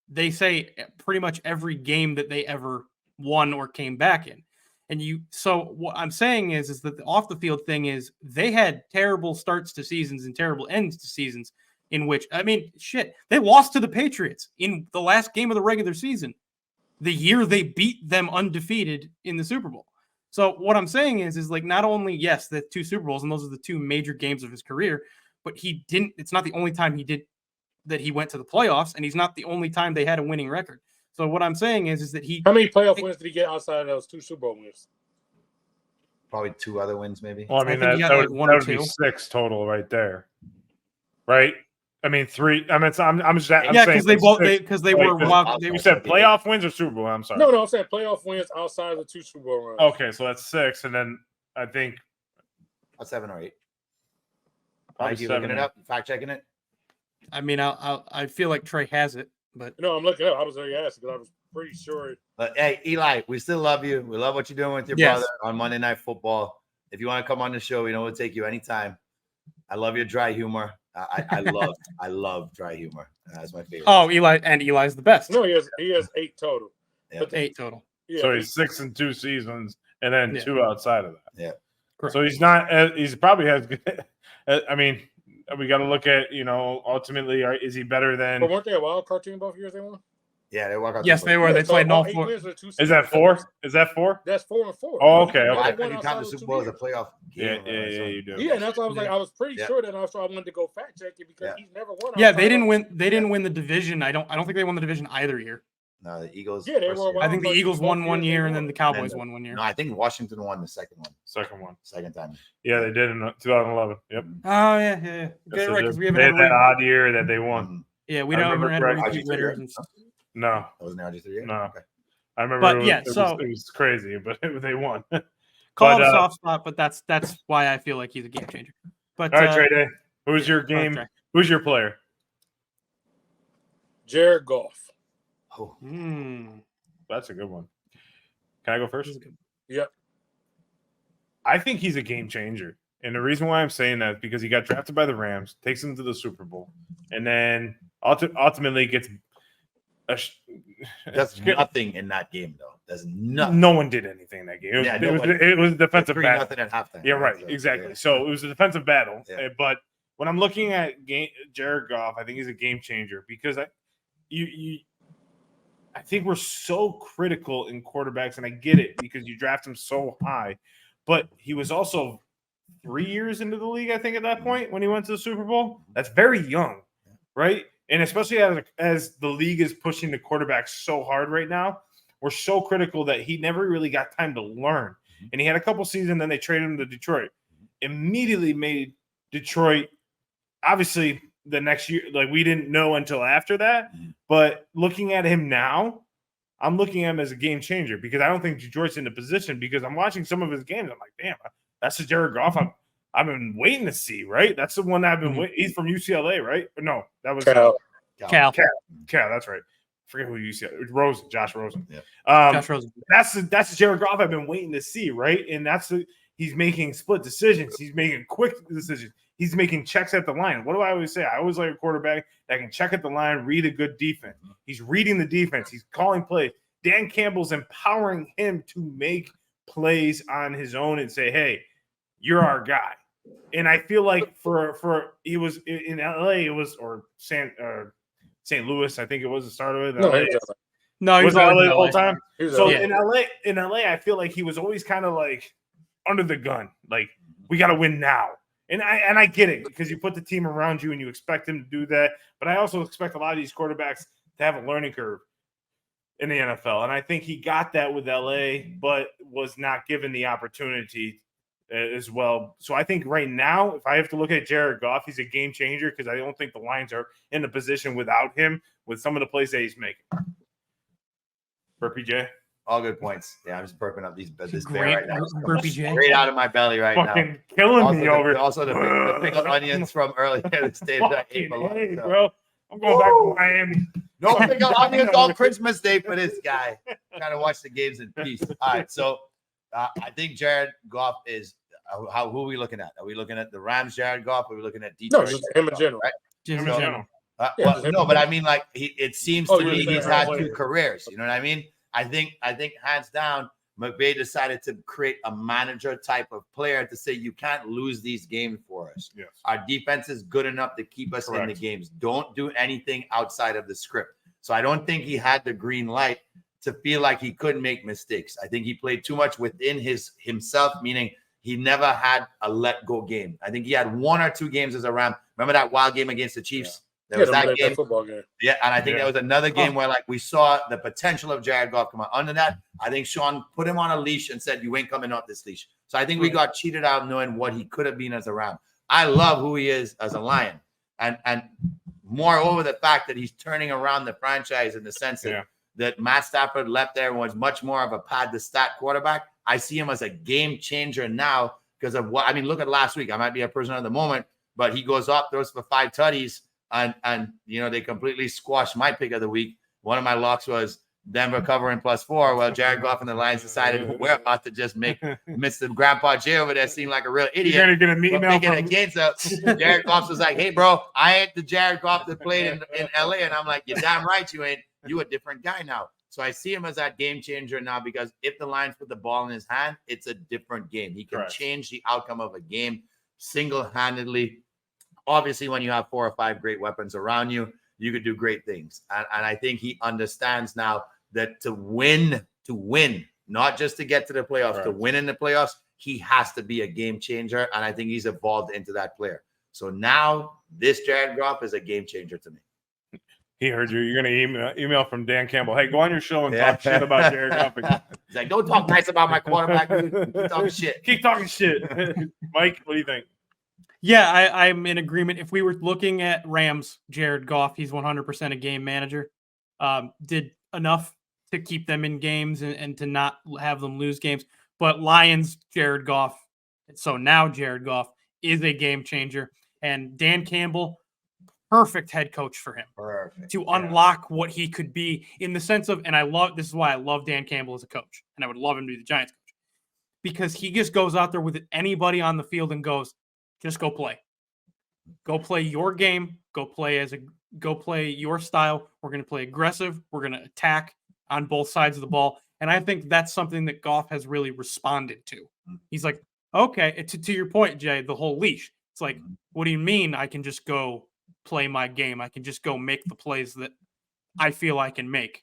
they say pretty much every game that they ever won or came back in. So what I'm saying is that the off the field thing is they had terrible starts to seasons and terrible ends to seasons in which, I mean, shit, they lost to the Patriots in the last game of the regular season, the year they beat them undefeated in the Super Bowl. So what I'm saying is like, not only, yes, the 2 Super Bowls, and those are the 2 major games of his career, but it's not the only time that he went to the playoffs, and he's not the only time they had a winning record. So what I'm saying is that how many playoff wins did he get outside of those 2 Super Bowl wins? Probably 2 other wins, maybe. Well, I mean, that would be 6 total right there, right? I mean, 3. I mean, I'm saying because they were you said playoff wins or Super Bowl. I'm sorry. No, I'm saying playoff wins outside of the 2 Super Bowl runs. Okay, so that's 6, and then I think 7 or 8. Probably you looking it up, fact checking it. I mean, I feel like Trey has it, but no, I'm looking up. I was already asking because I was pretty sure. But hey, Eli, we still love you. We love what you're doing with your brother on Monday Night Football. If you want to come on the show, we'll take you anytime. I love your dry humor. I love dry humor. That's my favorite. Oh, Eli's the best. No, he has 8 total. Yeah. 8 total. Yeah. So he's 6 in 2 seasons, and then 2 outside of that. Yeah. Correct. So he's not. He's probably has. I mean, we got to look at ultimately, is he better than? But weren't they a wild card team both years they won? Yeah, they walk out. Yes, they were. They played all 4. Is that 4? Is that 4? That's 4 and 4. Oh, okay. I thought you count the Super Bowl as a playoff game. Yeah, you do. Yeah, and that's why I was like, I was pretty sure that I wanted to go fact check it because he's never won. Yeah, they didn't win. They didn't win the division. I don't think they won the division either year. No, the Eagles. Yeah, they were. I think the Eagles won one year, and then the Cowboys won one year. No, I think Washington won the second one. Second time. Yeah, they did in 2011. Yep. Oh yeah. Okay, right, because we had that odd year that they won. Yeah, we don't ever had repeat winners and stuff. No, that wasn't RG3 yet. No, okay. I remember. But it was crazy, but they won. Call it a soft spot, but that's why I feel like he's a game changer. But all right, TreyDay, who's your game? Who's your player? Jared Goff. Oh, that's a good one. Can I go first? Yep. I think he's a game changer. And the reason why I'm saying that is because he got drafted by the Rams, takes them to the Super Bowl, and then ultimately gets There's nothing in that game, though. There's nothing. No one did anything in that game. It was a defensive battle. Nothing at halftime. Yeah, right. Exactly. Yeah. So it was a defensive battle. Yeah. But when I'm looking at Jared Goff, I think he's a game changer because I think we're so critical in quarterbacks, and I get it because you draft him so high. But he was also 3 years into the league, I think, at that point when he went to the Super Bowl. That's very young, right? And especially as the league is pushing the quarterback so hard right now, we're so critical that he never really got time to learn. And he had a couple seasons, then they traded him to Detroit. Immediately made Detroit, obviously, the next year, like we didn't know until after that. But looking at him now, I'm looking at him as a game changer because I don't think Detroit's in the position because I'm watching some of his games. I'm like, damn, that's the Jared Goff I've been waiting to see, right? That's the one I've been waiting. He's from UCLA, right? No, that was Cal. That's right. I forget who UCLA. Josh Rosen. Yeah. Josh Rosen. That's the Jared Goff I've been waiting to see, right? And He's making split decisions. He's making quick decisions. He's making checks at the line. What do I always say? I always like a quarterback that can check at the line, read a good defense. He's reading the defense. He's calling plays. Dan Campbell's empowering him to make plays on his own and say, hey, you're our guy. And I feel like for he was in LA, it was or St. Louis, I think it was the start of it. No, he was LA the whole time. So yeah. in LA, I feel like he was always kind of like under the gun, like we got to win now. And I get it because you put the team around you and you expect him to do that. But I also expect a lot of these quarterbacks to have a learning curve in the NFL. And I think he got that with LA, but was not given the opportunity as well. So I think right now, if I have to look at Jared Goff, he's a game changer because I don't think the Lions are in a position without him with some of the plays that he's making. Burpee J. All good points. Yeah, I'm just burping up this bear Great right now. Burpee J. Straight out of my belly right Fucking now. killing me over. Also, the pickled onions from earlier this day that I ate Fucking for hey, lunch. So. bro. I'm going back to Miami. No pickled onions on Christmas Day for this guy. Trying to watch the games in peace. All right, so I think Jared Goff is who are we looking at? Are we looking at the Rams, Jared Goff? Or are we looking at Detroit? No, just him in general. Right? Just in So- general. No, but I mean, like it seems Oh, to you're me saying he's right had away. 2 careers. You know what I mean? I think hands down, McVay decided to create a manager type of player to say you can't lose these games for us. Yes. Our defense is good enough to keep us in the Correct. games. Don't do anything outside of the script. So I don't think he had the green light to feel like he couldn't make mistakes. I think he played too much within himself, meaning he never had a let go game. I think he had 1 or 2 games as a Ram. Remember that wild game against the Chiefs? There was that game. Football game. Yeah, and I think there was another game where like we saw the potential of Jared Goff come out. Under that, I think Sean put him on a leash and said, "You ain't coming off this leash." So I think we got cheated out knowing what he could have been as a Ram. I love who he is as a Lion, and moreover the fact that he's turning around the franchise in the sense that Matt Stafford left there and was much more of a pad the stat quarterback. I see him as a game changer now because of what I mean. Look at last week. I might be a prisoner of the moment, but he goes up, throws for 5 tutties. And you know, they completely squashed my pick of the week. One of my locks was Denver covering +4. Well, Jared Goff and the Lions decided we're about to just make Mr. Grandpa J over there seem like a real idiot. You're going to get an email Making from against us. Jared Goff was like, "Hey, bro, I ain't the Jared Goff that played in LA." And I'm like, "You're damn right you ain't. You a different guy now." So I see him as that game changer now because if the Lions put the ball in his hand, it's a different game. He can change the outcome of a game single-handedly. Obviously, when you have 4 or 5 great weapons around you, you could do great things. And I think he understands now that to win, not just to get to the playoffs, to win in the playoffs, he has to be a game changer. And I think he's evolved into that player. So now this Jared Goff is a game changer to me. He heard you. You're going to email from Dan Campbell. Hey, go on your show and talk shit about Jared Goff. He's like, "Don't talk nice about my quarterback. Dude. Keep talking shit." Keep talking shit. Mike, what do you think? Yeah, I'm in agreement. If we were looking at Rams, Jared Goff, he's 100% a game manager. Did enough to keep them in games and to not have them lose games. But Lions, Jared Goff. So now Jared Goff is a game changer. And Dan Campbell, perfect head coach for him. To unlock what he could be in the sense of, and this is why I love Dan Campbell as a coach. And I would love him to be the Giants coach. Because he just goes out there with anybody on the field and goes, just go play. Go play your game. Go play your style. We're going to play aggressive. We're going to attack on both sides of the ball. And I think that's something that Goff has really responded to. He's like, okay, to your point, Jay, the whole leash. It's like, what do you mean I can just go play my game? I can just go make the plays that I feel I can make.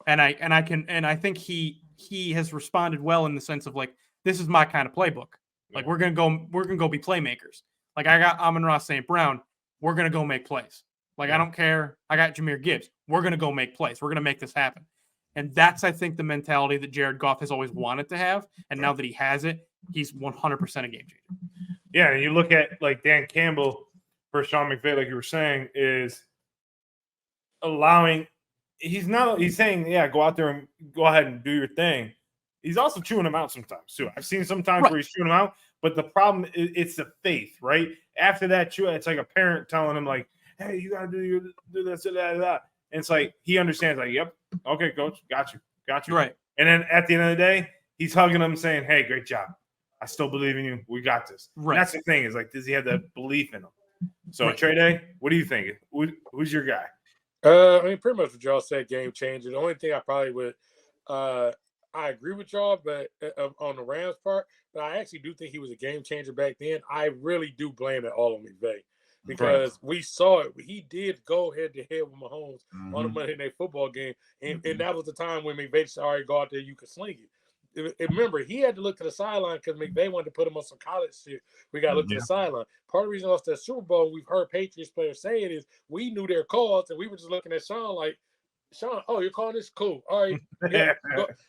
And I think he has responded well in the sense of like, this is my kind of playbook. Like we're gonna go be playmakers. Like I got Amon-Ra St. Brown, we're gonna go make plays. Like I don't care. I got Jahmyr Gibbs. We're gonna go make plays. We're gonna make this happen. And that's I think the mentality that Jared Goff has always wanted to have. And now that he has it, he's 100% a game changer. Yeah, and you look at like Dan Campbell for Sean McVay, like you were saying, is allowing. He's saying, yeah, go out there and go ahead and do your thing. He's also chewing him out sometimes too. I've seen sometimes where he's chewing him out, but the problem is it's the faith, right? After that chew, it's like a parent telling him like, "Hey, you gotta do this, that." And it's like he understands, like, "Yep, okay, coach, got you." Right. And then at the end of the day, he's hugging him, saying, "Hey, great job. I still believe in you. We got this. Right. And that's the thing is like, does he have that belief in him? So Right. TreyDay, what do you think? Who's your guy? I mean, pretty much what y'all said, game changer. The only thing I probably would, I agree with y'all, but on the Rams part, but I actually do think he was a game changer back then. I really do blame it all on McVay because we saw it. He did go head to head with Mahomes on the Monday Night Football game, and that was the time when McVay said, "All right, go out there, you can sling it." Remember, he had to look to the sideline because McVay wanted to put him on some college shit. We got to look to the sideline. Part of the reason I lost that Super Bowl, we've heard Patriots players say it, is we knew their calls, and we were just looking at Sean like, Sean, oh, you're calling this? Cool. All right. Yeah.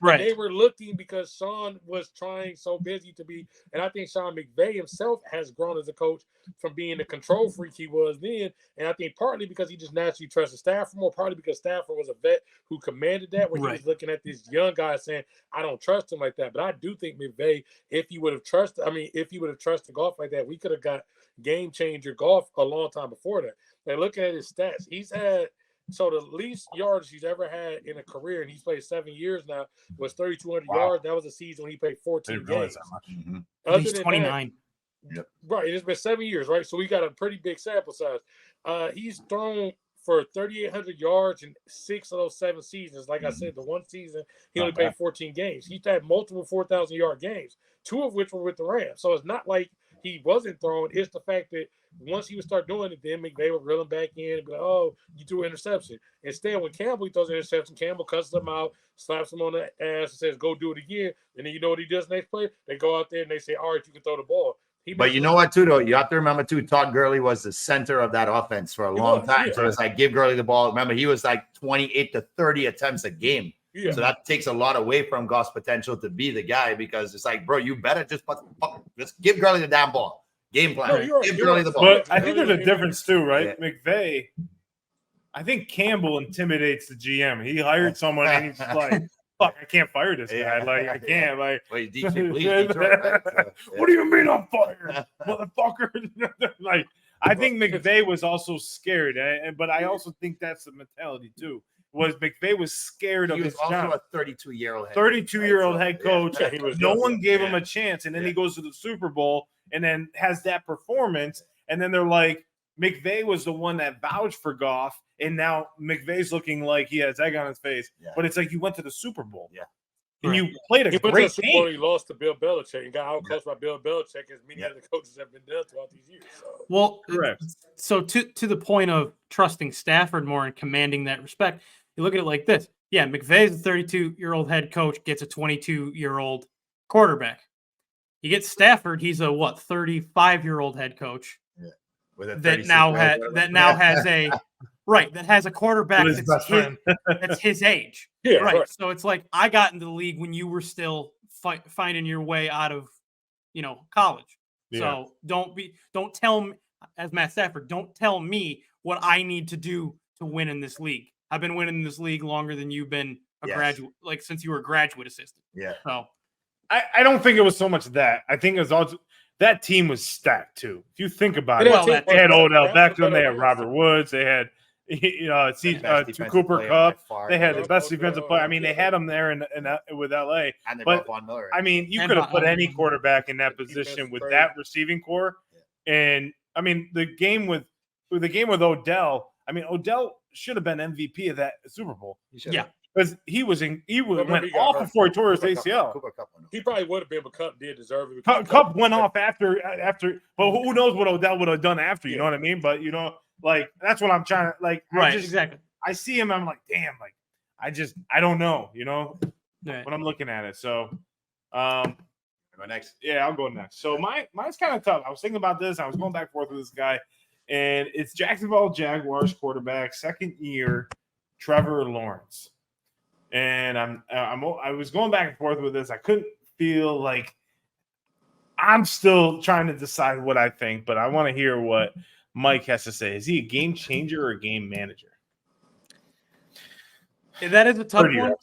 Right. They were looking because Sean was trying so busy to be, and I think Sean McVay himself has grown as a coach from being the control freak he was then. And I think partly because he just naturally trusted Stafford more, partly because Stafford was a vet who commanded that, when he was looking at this young guy saying, I don't trust him like that. But I do think McVay, if he would have trusted Goff like that, we could have got game changer Goff a long time before that. And looking at his stats, he's had, so the least yards he's ever had in a career, and he's played 7 years now, was 3,200 yards. That was a season when he played 14 games. He's 29. Right, it's been 7 years, right? So we got a pretty big sample size. He's thrown for 3,800 yards in 6 of those 7 seasons. Like I said, the one season he only played 14 games. He's had multiple 4,000-yard games, 2 of which were with the Rams. So it's not like he wasn't throwing. It's the fact that once he would start doing it, then McVay would reel him back in and be like, oh, you threw an interception. Instead, when Campbell throws an interception, Campbell cusses him out, slaps him on the ass, and says, go do it again. And then you know what he does next play? They go out there and they say, all right, you can throw the ball. But you know what, too, though? You have to remember, too, Todd Gurley was the center of that offense for a long time. So it's like, give Gurley the ball. Remember, he was like 28 to 30 attempts a game. Yeah. So that takes a lot away from Goff's potential to be the guy, because it's like, bro, you better just give Gurley the damn ball. Game plan. Give Gurley the ball. But I think there's a difference, too, right? Yeah. McVay, I think Campbell intimidates the GM. He hired someone and he's like, fuck, I can't fire this guy. Like, I can't. Like, wait, Detroit, what do you mean I'm fired, motherfucker? Like, I think McVay was also scared, but I also think that's the mentality too. Was McVay was scared of his job. He was also a 32-year-old head coach. Yeah, no one gave him a chance, and then he goes to the Super Bowl and then has that performance, and then they're like, McVay was the one that vouched for Goff, and now McVay's looking like he has egg on his face. Yeah. But it's like you went to the Super Bowl. Yeah. And you played a great game. He lost to Bill Belichick and got outcoached by Bill Belichick, as many other coaches have been done throughout these years. So. Well, correct. So to the point of trusting Stafford more and commanding that respect, you look at it like this. Yeah, McVay's a 32-year-old head coach, gets a 22-year-old quarterback. You get Stafford, he's a 35-year-old head coach. Yeah. That now has a that has a quarterback that's his age. Yeah, right. So it's like, I got into the league when you were still finding your way out of, college. Yeah. So don't tell me, as Matt Stafford, don't tell me what I need to do to win in this league. I've been winning in this league longer than you've been a graduate, like since you were a graduate assistant. Yeah. So I don't think it was so much that. I think it was also that team was stacked too. If you think about it, they had Odell Beckham, they had Robert Woods, they had Cooper Kupp, they had the best defensive player. I mean, they had them there in with LA. And but I mean, you could have put any quarterback in that position with that receiving core. And I mean, the game with Odell. I mean, Odell should have been MVP of that Super Bowl. Yeah. Because he went off before he tore his ACL. He probably would have been, but Kupp did deserve it. Kupp went off after, but who knows what Odell would have done after? You know what I mean? But like that's what I'm trying to like. Right, exactly. I see him. I'm like, damn. Like, I don't know. When I'm looking at it. So, go next. Yeah, I'll go next. So mine's kind of tough. I was thinking about this. I was going back and forth with this guy, and it's Jacksonville Jaguars quarterback, second year, Trevor Lawrence. And I was going back and forth with this. I couldn't feel like I'm still trying to decide what I think, but I want to hear what Mike has to say. Is he a game changer or a game manager? That is a tough one.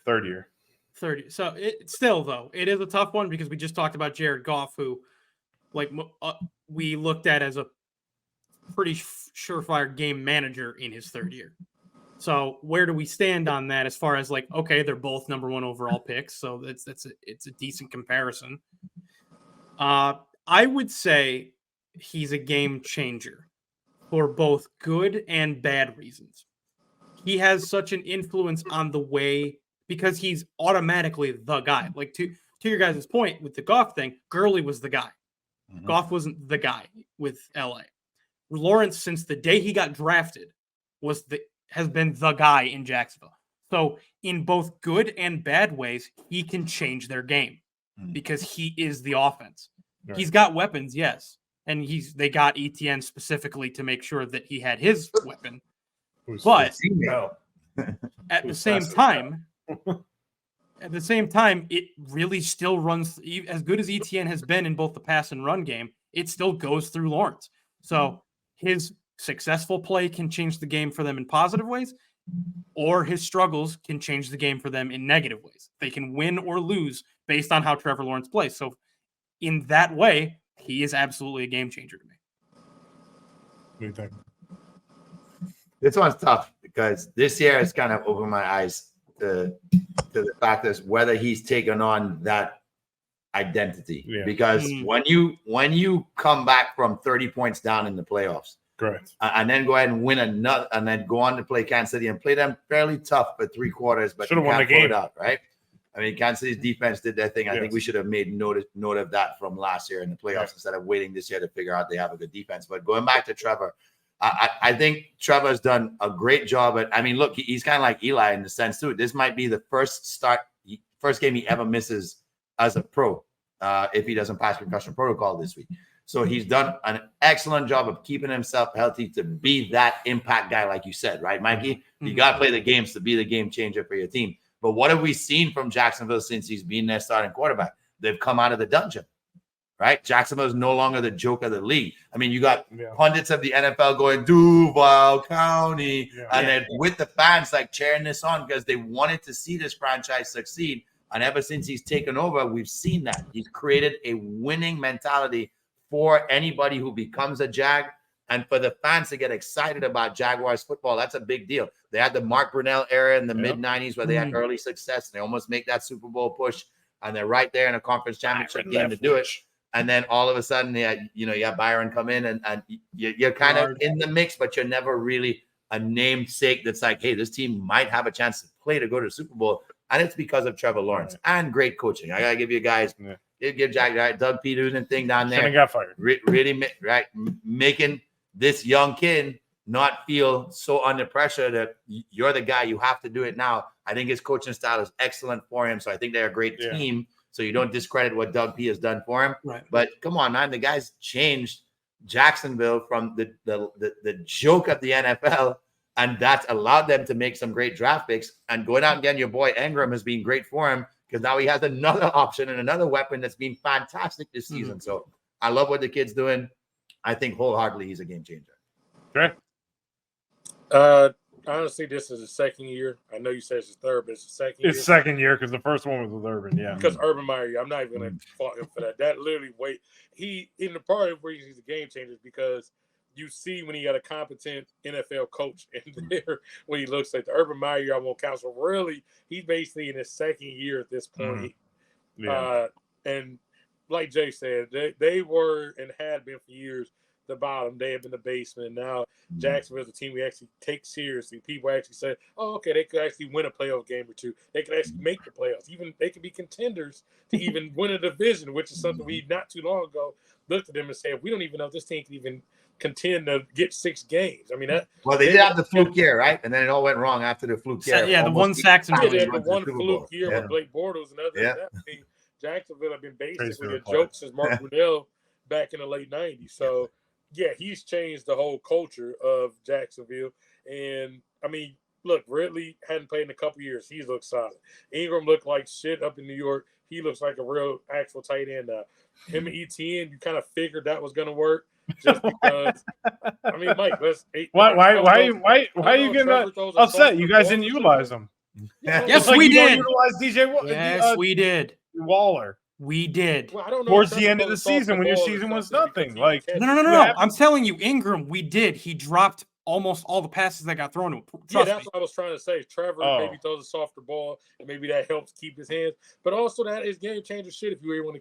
Third year. 30. So it is a tough one because we just talked about Jared Goff, who we looked at as a pretty surefire game manager in his third year. So where do we stand on that as far as like, okay, they're both number 1 overall picks. So it's a decent comparison. I would say he's a game changer for both good and bad reasons. He has such an influence on the way because he's automatically the guy. Like to your guys' point with the Goff thing, Gurley was the guy. Goff wasn't the guy with LA. Lawrence, since the day he got drafted, has been the guy in Jacksonville. So in both good and bad ways, he can change their game because he is the offense. Right. He's got weapons, yes. And they got ETN specifically to make sure that he had his weapon. But at the same time, it really still runs as good as ETN has been in both the pass and run game. It still goes through Lawrence. So his successful play can change the game for them in positive ways, or his struggles can change the game for them in negative ways. They can win or lose based on how Trevor Lawrence plays. So in that way, he is absolutely a game changer to me. What do you think? This one's tough because this year has kind of opened my eyes to the fact is whether he's taken on that identity. Yeah. Because when you come back from 30 points down in the playoffs, correct, and then go ahead and win another, and then go on to play Kansas City and play them fairly tough for 3 quarters, but should have won the game out, right? I mean, Kansas City's defense did their thing. I think we should have made note of that from last year in the playoffs instead of waiting this year to figure out they have a good defense. But going back to Trevor, I think Trevor's done a great job at. I mean, look, he's kind of like Eli in the sense too. This might be the first game he ever misses as a pro if he doesn't pass concussion protocol this week. So he's done an excellent job of keeping himself healthy to be that impact guy, like you said, right, Mikey? You got to play the games to be the game changer for your team. But what have we seen from Jacksonville since he's been their starting quarterback? They've come out of the dungeon, right? Jacksonville is no longer the joke of the league. I mean, you got pundits of the NFL going, Duval County, and then with the fans like cheering this on because they wanted to see this franchise succeed. And ever since he's taken over, we've seen that. He's created a winning mentality for anybody who becomes a Jag. And for the fans to get excited about Jaguars football, that's a big deal. They had the Mark Brunell era in the mid-'90s where they had early success. And they almost make that Super Bowl push. And they're right there in a conference championship game to do it. And then all of a sudden, you have Byron come in and you're kind of in the mix, but you're never really a namesake that's like, hey, this team might have a chance to play to go to the Super Bowl. And it's because of Trevor Lawrence and great coaching. I got to give you guys, give Jack, Doug Peterson thing down there. Got fired. Really, right, making this young kid not feel so under pressure that you're the guy, you have to do it now. I think his coaching style is excellent for him. So I think they're a great team. So you don't discredit what Doug P has done for him. Right. But come on, man, the guy's changed Jacksonville from the joke of the NFL, and that's allowed them to make some great draft picks. And going out and getting your boy Ingram has been great for him because now he has another option and another weapon that's been fantastic this season. So I love what the kid's doing. I think wholeheartedly he's a game changer. Okay. Honestly, this is his second year. I know you said it's his third, but it's his second year. It's second year because the first one was with Urban, Because Urban Meyer, I'm not even going to fault him for that. That literally he in the part of where he's a game changer because you see when he got a competent NFL coach in there when he looks like the Urban Meyer I won't count. So really, he's basically in his second year at this point. And like Jay said, they were and had been for years the bottom. They have been the basement. Now Jacksonville's a team we actually take seriously. People actually say, "Oh, okay, they could actually win a playoff game or two. They could actually make the playoffs. Even they could be contenders to even win a division," which is something we not too long ago looked at them and said, "We don't even know if this team can even contend to get 6 games." I mean, they did have the fluke year, right? And then it all went wrong after the fluke year. Yeah, the one Saxon. The one fluke year with Blake Bortles and others. Jacksonville have been basically a joke since Mark Brunell back in the late 90s. So, yeah, he's changed the whole culture of Jacksonville. And, I mean, look, Ridley hadn't played in a couple years. He's looked solid. Ingram looked like shit up in New York. He looks like a real actual tight end now. Him and ETN, you kind of figured that was going to work just because. I mean, Mike, why are you getting upset? You guys didn't utilize them. Yes, we did. Utilize DJ. Yes, we did. Waller. We did. Well, I don't know towards the end of the season when your season was nothing. Like no. I'm telling you, Ingram, we did. He dropped almost all the passes that got thrown to him. Yeah, Trust that's me. what I was trying to say. Trevor maybe throws a softer ball, and maybe that helps keep his hands. But also, that is game changer shit if you really want to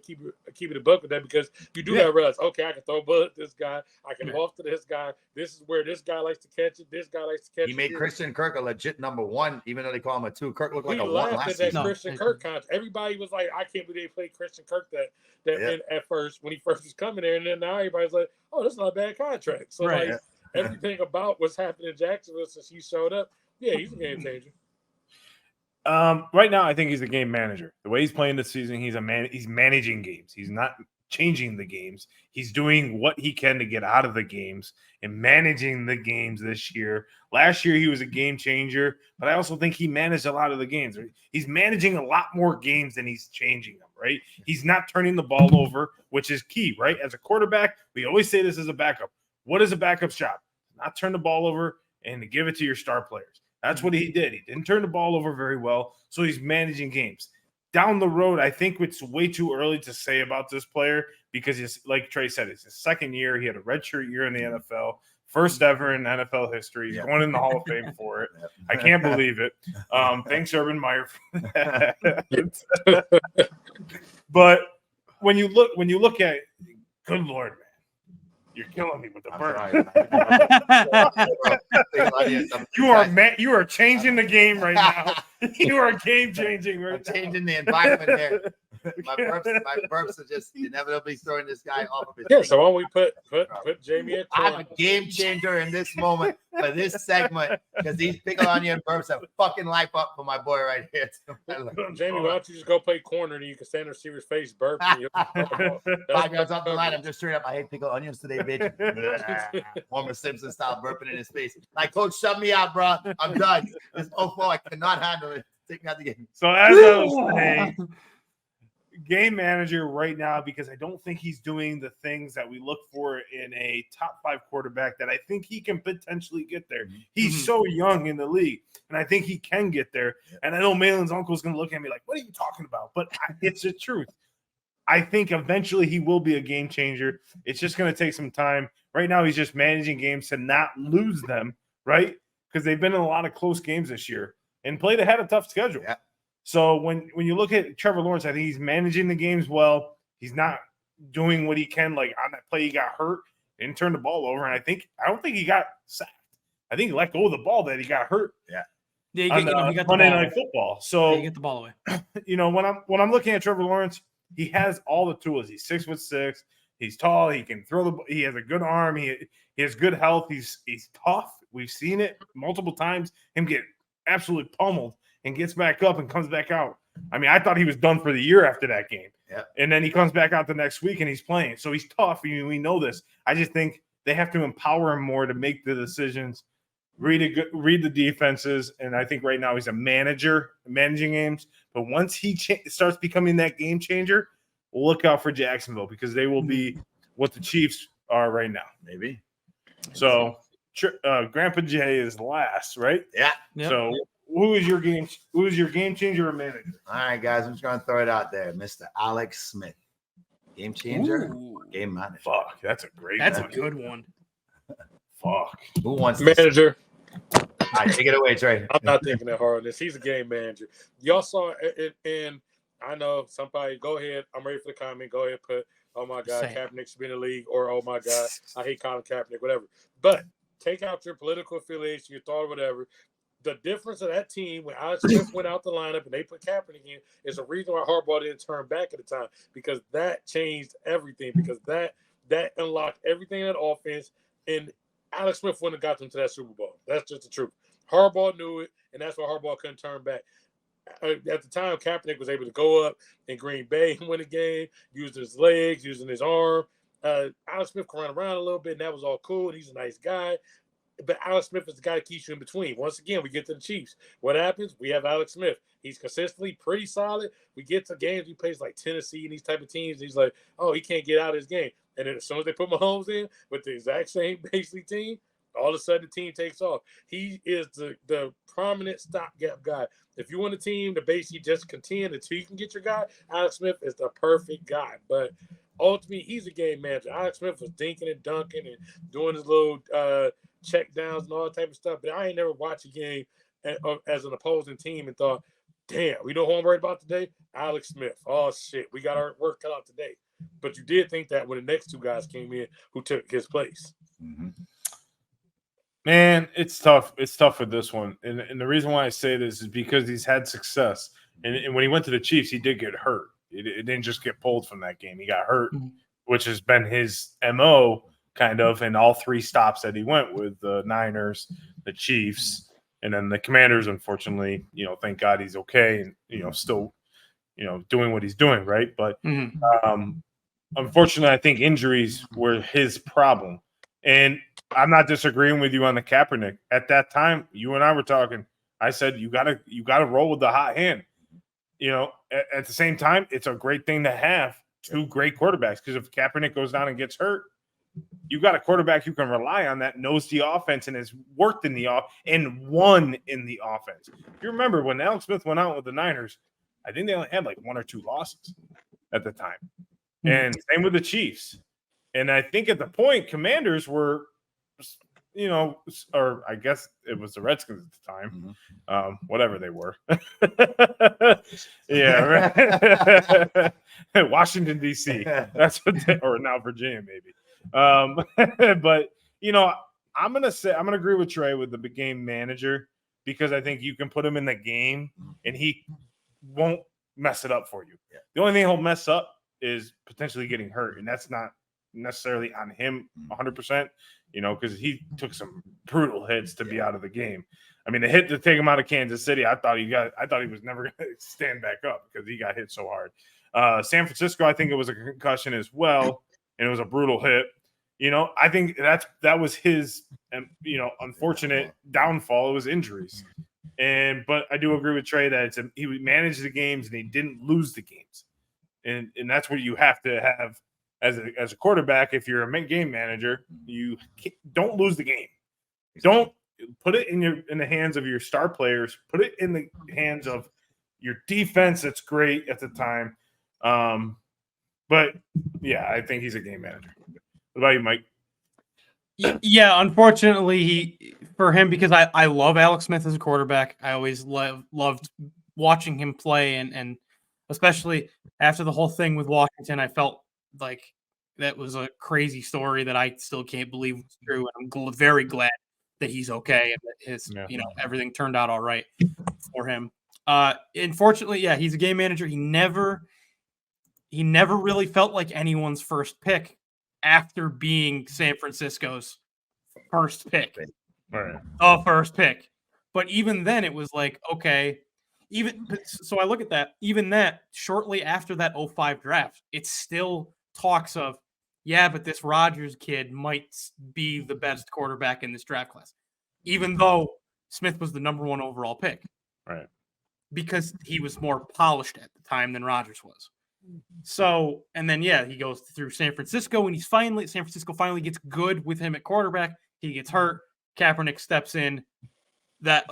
keep it a buck with that, because you do gotta realize, okay, I can throw a bullet at this guy, I can loft to this guy. This is where this guy likes to catch it. This guy likes to catch it. He made Christian Kirk a legit number 1, even though they call him a 2. Kirk looked like a 1 laughed last at that season. Christian Kirk contract. Everybody was like, I can't believe they played Christian Kirk at first when he first was coming there, and then now everybody's like, oh, that's not a bad contract. So like everything about what's happening in Jacksonville since he showed up, he's a game changer. Right now, I think he's a game manager. The way he's playing this season, he's managing games. He's not changing the games. He's doing what he can to get out of the games and managing the games this year. Last year, he was a game changer, but I also think he managed a lot of the games. He's managing a lot more games than he's changing them, right? He's not turning the ball over, which is key, right? As a quarterback, we always say this as a backup. What is a backup's job? Not turn the ball over and to give it to your star players. That's what he did. He didn't turn the ball over very well, so he's managing games. Down the road, I think it's way too early to say about this player because, it's, like Trey said, it's his second year. He had a redshirt year in the NFL, first ever in NFL history. He's going in the Hall of Fame for it. I can't believe it. Thanks, Urban Meyer, for that. But when you look at, good Lord, man. You're killing me with the burn. You are changing the game right now. You are game changing right now. Changing the environment here. My burps are just inevitably throwing this guy off of his so why don't we put Jamie in? I'm a game changer in this moment for this segment because these pickle onion burps have fucking life up for my boy right here. Jamie, why don't you just go play corner and you can stand in receiver's face burp? 5 yards off the line. I'm just straight up. I hate pickle onions today, bitch. Homer Simpson style burping in his face. Like, coach, shut me out, bro. I'm done. This 0-4, I cannot handle it. Take me out the game. So as I was saying, game manager right now, because I don't think he's doing the things that we look for in a top 5 quarterback that I think he can potentially get there. He's so young in the league, and I think he can get there. And I know Malin's uncle is going to look at me like, what are you talking about? But it's the truth. I think eventually he will be a game changer. It's just going to take some time. Right now, he's just managing games to not lose them, right? Because they've been in a lot of close games this year and had a tough schedule. Yeah. So when you look at Trevor Lawrence, I think he's managing the games well. He's not doing what he can. Like on that play, he got hurt and turned the ball over. And I don't think he got sacked. I think he let go of the ball that he got hurt. Yeah. He got the Monday ball Night Football. So you get the ball away. When I'm looking at Trevor Lawrence, he has all the tools. He's 6'6". He's tall. He can throw the. He has a good arm. He has good health. He's tough. We've seen it multiple times. Him get absolutely pummeled and gets back up and comes back out. I mean, I thought he was done for the year after that game. Yeah. And then he comes back out the next week and he's playing. So he's tough. We know this. I just think they have to empower him more to make the decisions, read the defenses. And I think right now he's a manager, managing games. But once he starts becoming that game changer, look out for Jacksonville because they will be what the Chiefs are right now. Maybe. So Grandpa Jay is last, right? Yeah. Yep. So who is your game changer or manager? All right, guys, I'm just gonna throw it out there, Mr. Alex Smith, game changer, or game manager. Fuck, that's a great. That's one. a good one. Fuck. Who wants manager? All right, take it away, Trey. I'm not thinking that hard on this. He's a game manager. Y'all saw it, and I know somebody. Go ahead. I'm ready for the comment. Go ahead, put. Oh my God, Kaepernick should be in the league, or oh my God, I hate Colin Kaepernick, whatever. But take out your political affiliation, your thought, whatever. The difference of that team when Alex Smith went out the lineup and they put Kaepernick in is the reason why Harbaugh didn't turn back at the time, because that changed everything, because that unlocked everything in that offense, and Alex Smith wouldn't have got them to that Super Bowl. That's just the truth. Harbaugh knew it, and that's why Harbaugh couldn't turn back. At the time, Kaepernick was able to go up in Green Bay and win a game, using his legs, using his arm. Alex Smith can run around a little bit, and that was all cool, and he's a nice guy. But Alex Smith is the guy that keeps you in between. Once again, we get to the Chiefs. What happens? We have Alex Smith. He's consistently pretty solid. We get to games he plays like Tennessee and these type of teams. He's like, oh, he can't get out of his game. And then as soon as they put Mahomes in with the exact same basically team, all of a sudden the team takes off. He is the prominent stopgap guy. If you want a team to basically just contend until you can get your guy, Alex Smith is the perfect guy. But ultimately, he's a game manager. Alex Smith was dinking and dunking and doing his little check downs and all that type of stuff. But I ain't never watched a game as an opposing team and thought, damn, we know who I'm worried about today? Alex Smith. Oh, shit, we got our work cut out today. But you did think that when the next two guys came in who took his place. Mm-hmm. Man, it's tough. It's tough with this one. And the reason why I say this is because he's had success. And when he went to the Chiefs, he did get hurt. It didn't just get pulled from that game. He got hurt, which has been his MO kind of in all three stops that he went with the Niners, the Chiefs, and then the Commanders. Unfortunately, thank God he's okay and, still, doing what he's doing, right? But unfortunately, I think injuries were his problem. And I'm not disagreeing with you on the Kaepernick. At that time, you and I were talking. I said you gotta roll with the hot hand. At the same time, it's a great thing to have two great quarterbacks, because if Kaepernick goes down and gets hurt, you got a quarterback you can rely on that knows the offense and has worked in the and won in the offense. You remember when Alex Smith went out with the Niners, I think they only had like 1 or 2 losses at the time. And same with the Chiefs. And I think at the point, Commanders were, or I guess it was the Redskins at the time, whatever they were. Yeah, right. Washington, D.C. That's what or now Virginia, maybe. But, I'm going to agree with Trey with the game manager, because I think you can put him in the game and he won't mess it up for you. Yeah. The only thing he'll mess up is potentially getting hurt, and that's not necessarily on him 100%, because he took some brutal hits to be out of the game. I mean, the hit to take him out of Kansas City, I thought he was never going to stand back up because he got hit so hard. San Francisco, I think it was a concussion as well, and it was a brutal hit. I think that was his, unfortunate downfall. It was injuries. But I do agree with Trey that he managed the games and he didn't lose the games. And that's what you have to have as a quarterback. If you're a game manager, you don't lose the game. Don't put it in the hands of your star players. Put it in the hands of your defense. That's great at the time. But yeah, I think he's a game manager. What about you, Mike? Yeah, unfortunately, for him, because I love Alex Smith as a quarterback. I always loved watching him play, and especially after the whole thing with Washington, I felt like that was a crazy story that I still can't believe was true. And I'm very glad that he's okay and that his everything turned out all right for him. Unfortunately, yeah, he's a game manager. He never really felt like anyone's first pick after being San Francisco's first pick. Right. First pick. But even then, it was like, okay, so I look at that, even that shortly after that 05 draft, it still talks of, yeah, but this Rodgers kid might be the best quarterback in this draft class, even though Smith was the number 1 overall pick. Right. Because he was more polished at the time than Rodgers was. So, and then, yeah, he goes through San Francisco, and San Francisco finally gets good with him at quarterback. He gets hurt. Kaepernick steps in. That,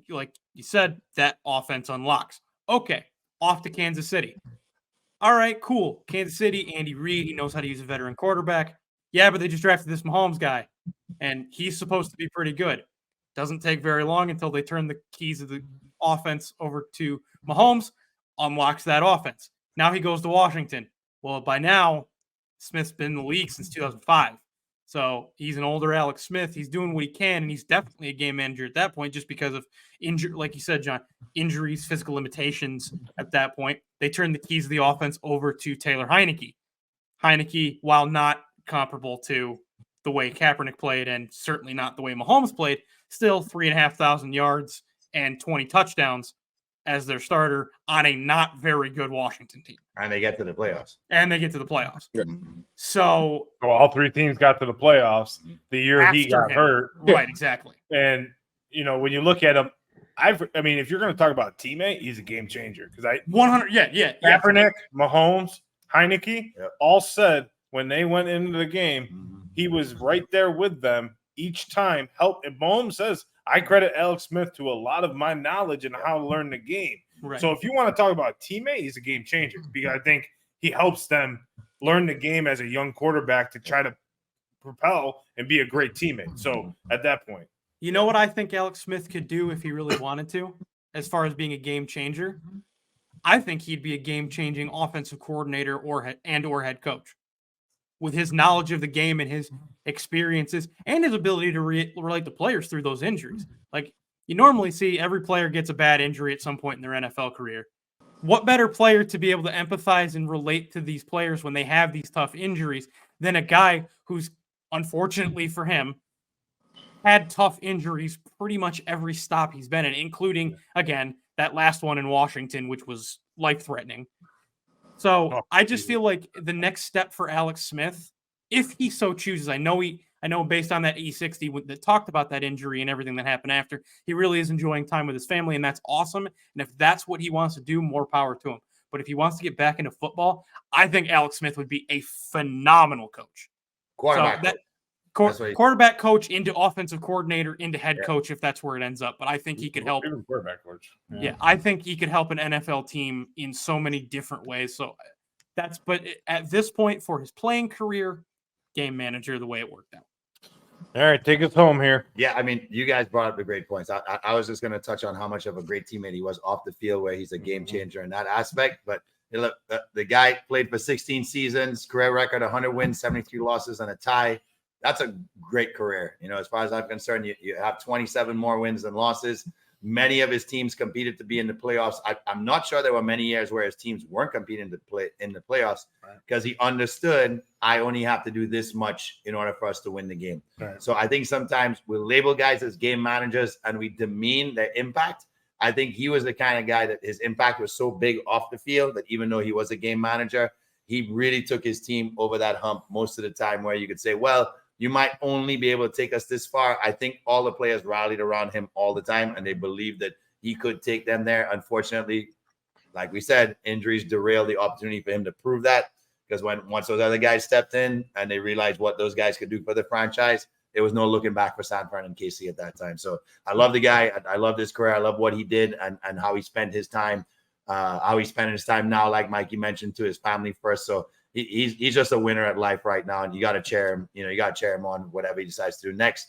like you said, that offense unlocks. Okay, off to Kansas City. All right, cool. Kansas City, Andy Reid, he knows how to use a veteran quarterback. Yeah, but they just drafted this Mahomes guy, and he's supposed to be pretty good. Doesn't take very long until they turn the keys of the offense over to Mahomes, unlocks that offense. Now he goes to Washington. Well, by now, Smith's been in the league since 2005. So he's an older Alex Smith. He's doing what he can, and he's definitely a game manager at that point just because of injury, like you said, John, injuries, physical limitations at that point. They turned the keys of the offense over to Taylor Heineke. Heineke, while not comparable to the way Kaepernick played and certainly not the way Mahomes played, still 3,500 yards and 20 touchdowns as their starter on a not very good Washington team. And they get to the playoffs. Yeah. So all 3 teams got to the playoffs the year he got hurt. Right, exactly. And, when you look at him, if you're going to talk about a teammate, he's a game changer. Because 100, yeah. Kaepernick, Mahomes, Heineke, all said when they went into the game, he was right there with them each time. And Mahomes says, I credit Alex Smith to a lot of my knowledge and how to learn the game. Right. So if you want to talk about a teammate, he's a game changer because I think he helps them learn the game as a young quarterback to try to propel and be a great teammate. So at that point, You know what I think Alex Smith could do if he really wanted to, as far as being a game changer? I think he'd be a game-changing offensive coordinator or head coach with his knowledge of the game and his experiences and his ability to relate the players through those injuries. Like, you normally see every player gets a bad injury at some point in their NFL career. What better player to be able to empathize and relate to these players when they have these tough injuries than a guy who's, unfortunately for him, had tough injuries pretty much every stop he's been in, including, again, that last one in Washington, which was life-threatening. So I just feel like the next step for Alex Smith, if he so chooses, I know based on that E60 that talked about that injury and everything that happened after, he really is enjoying time with his family, and that's awesome. And if that's what he wants to do, more power to him. But if he wants to get back into football, I think Alex Smith would be a phenomenal coach. Quarterback. Quarterback coach into offensive coordinator into head coach if that's where it ends up. But I think he could help. Even quarterback coach. Yeah, I think he could help an NFL team in so many different ways. So but at this point for his playing career, game manager, the way it worked out. All right, take us home here. Yeah, I mean, you guys brought up the great points. I was just going to touch on how much of a great teammate he was off the field, where he's a game changer in that aspect. But look, the guy played for 16 seasons, career record 100 wins, 73 losses, and a tie. That's a great career. You know, as far as I'm concerned, you have 27 more wins than losses. Many of his teams competed to be in the playoffs. I'm not sure there were many years where his teams weren't competing to play in the playoffs because he understood I only have to do this much in order for us to win the game. Right. So I think sometimes we label guys as game managers and we demean their impact. I think he was the kind of guy that his impact was so big off the field that even though he was a game manager, he really took his team over that hump most of the time, where you could say, well, you might only be able to take us this far. I think all the players rallied around him all the time, and they believed that he could take them there. Unfortunately, like we said, injuries derailed the opportunity for him to prove that, because once those other guys stepped in and they realized what those guys could do for the franchise, there was no looking back for San Fran and KC at that time. So I love the guy. I love his career. I love what he did and how he spent his time, how he's spending his time now, like Mikey mentioned, to his family first. So he's just a winner at life right now, and you got to chair him. You know, you got to chair him on whatever he decides to do next.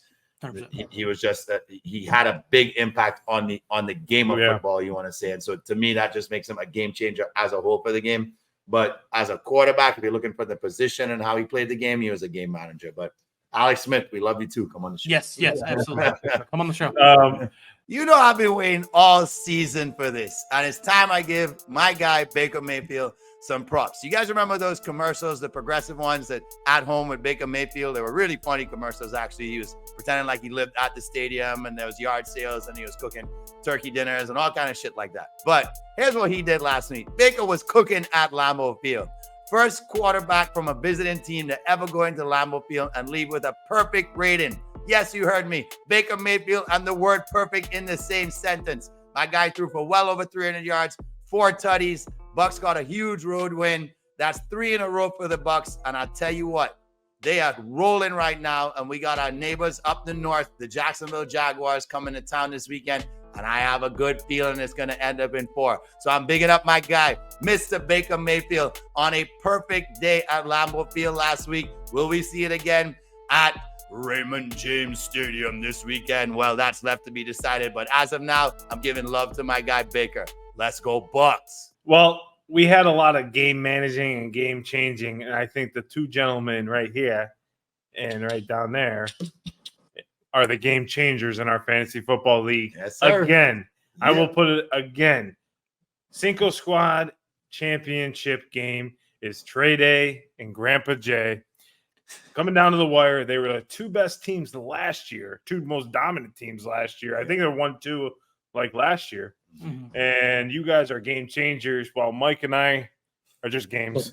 He was just he had a big impact on the game of football, you want to say. And so to me, that just makes him a game changer as a whole for the game. But as a quarterback, if you're looking for the position and how he played the game, he was a game manager. But Alex Smith, we love you too. Come on the show. Yes, absolutely. Come on the show. You know, I've been waiting all season for this, and it's time I give my guy Baker Mayfield some props. You guys remember those commercials, the progressive ones that at home with Baker Mayfield? They were really funny commercials, actually. He was pretending like he lived at the stadium, and there was yard sales, and he was cooking turkey dinners and all kind of shit like that. But here's what he did last week. Baker was cooking at Lambeau Field. First quarterback from a visiting team to ever go into Lambeau Field and leave with a perfect rating. Yes, you heard me. Baker Mayfield and the word perfect in the same sentence. My guy threw for well over 300 yards, 4 tutties. Bucks got a huge road win. That's 3 in a row for the Bucks. And I'll tell you what, they are rolling right now. And we got our neighbors up the north, the Jacksonville Jaguars, coming to town this weekend. And I have a good feeling it's going to end up in 4. So I'm bigging up my guy, Mr. Baker Mayfield, on a perfect day at Lambeau Field last week. Will we see it again at Raymond James Stadium this weekend? Well, that's left to be decided. But as of now, I'm giving love to my guy, Baker. Let's go, Bucks. Well, we had a lot of game managing and game changing, and I think the two gentlemen right here and right down there are the game changers in our fantasy football league. Yes, sir. Again, I will put it again. Cinco Squad championship game is TreyDay and Grandpa Jay. Coming down to the wire, they were the 2 best teams last year, 2 most dominant teams last year. I think they won 2 like last year. Mm-hmm. And you guys are game changers, while Mike and I are just games.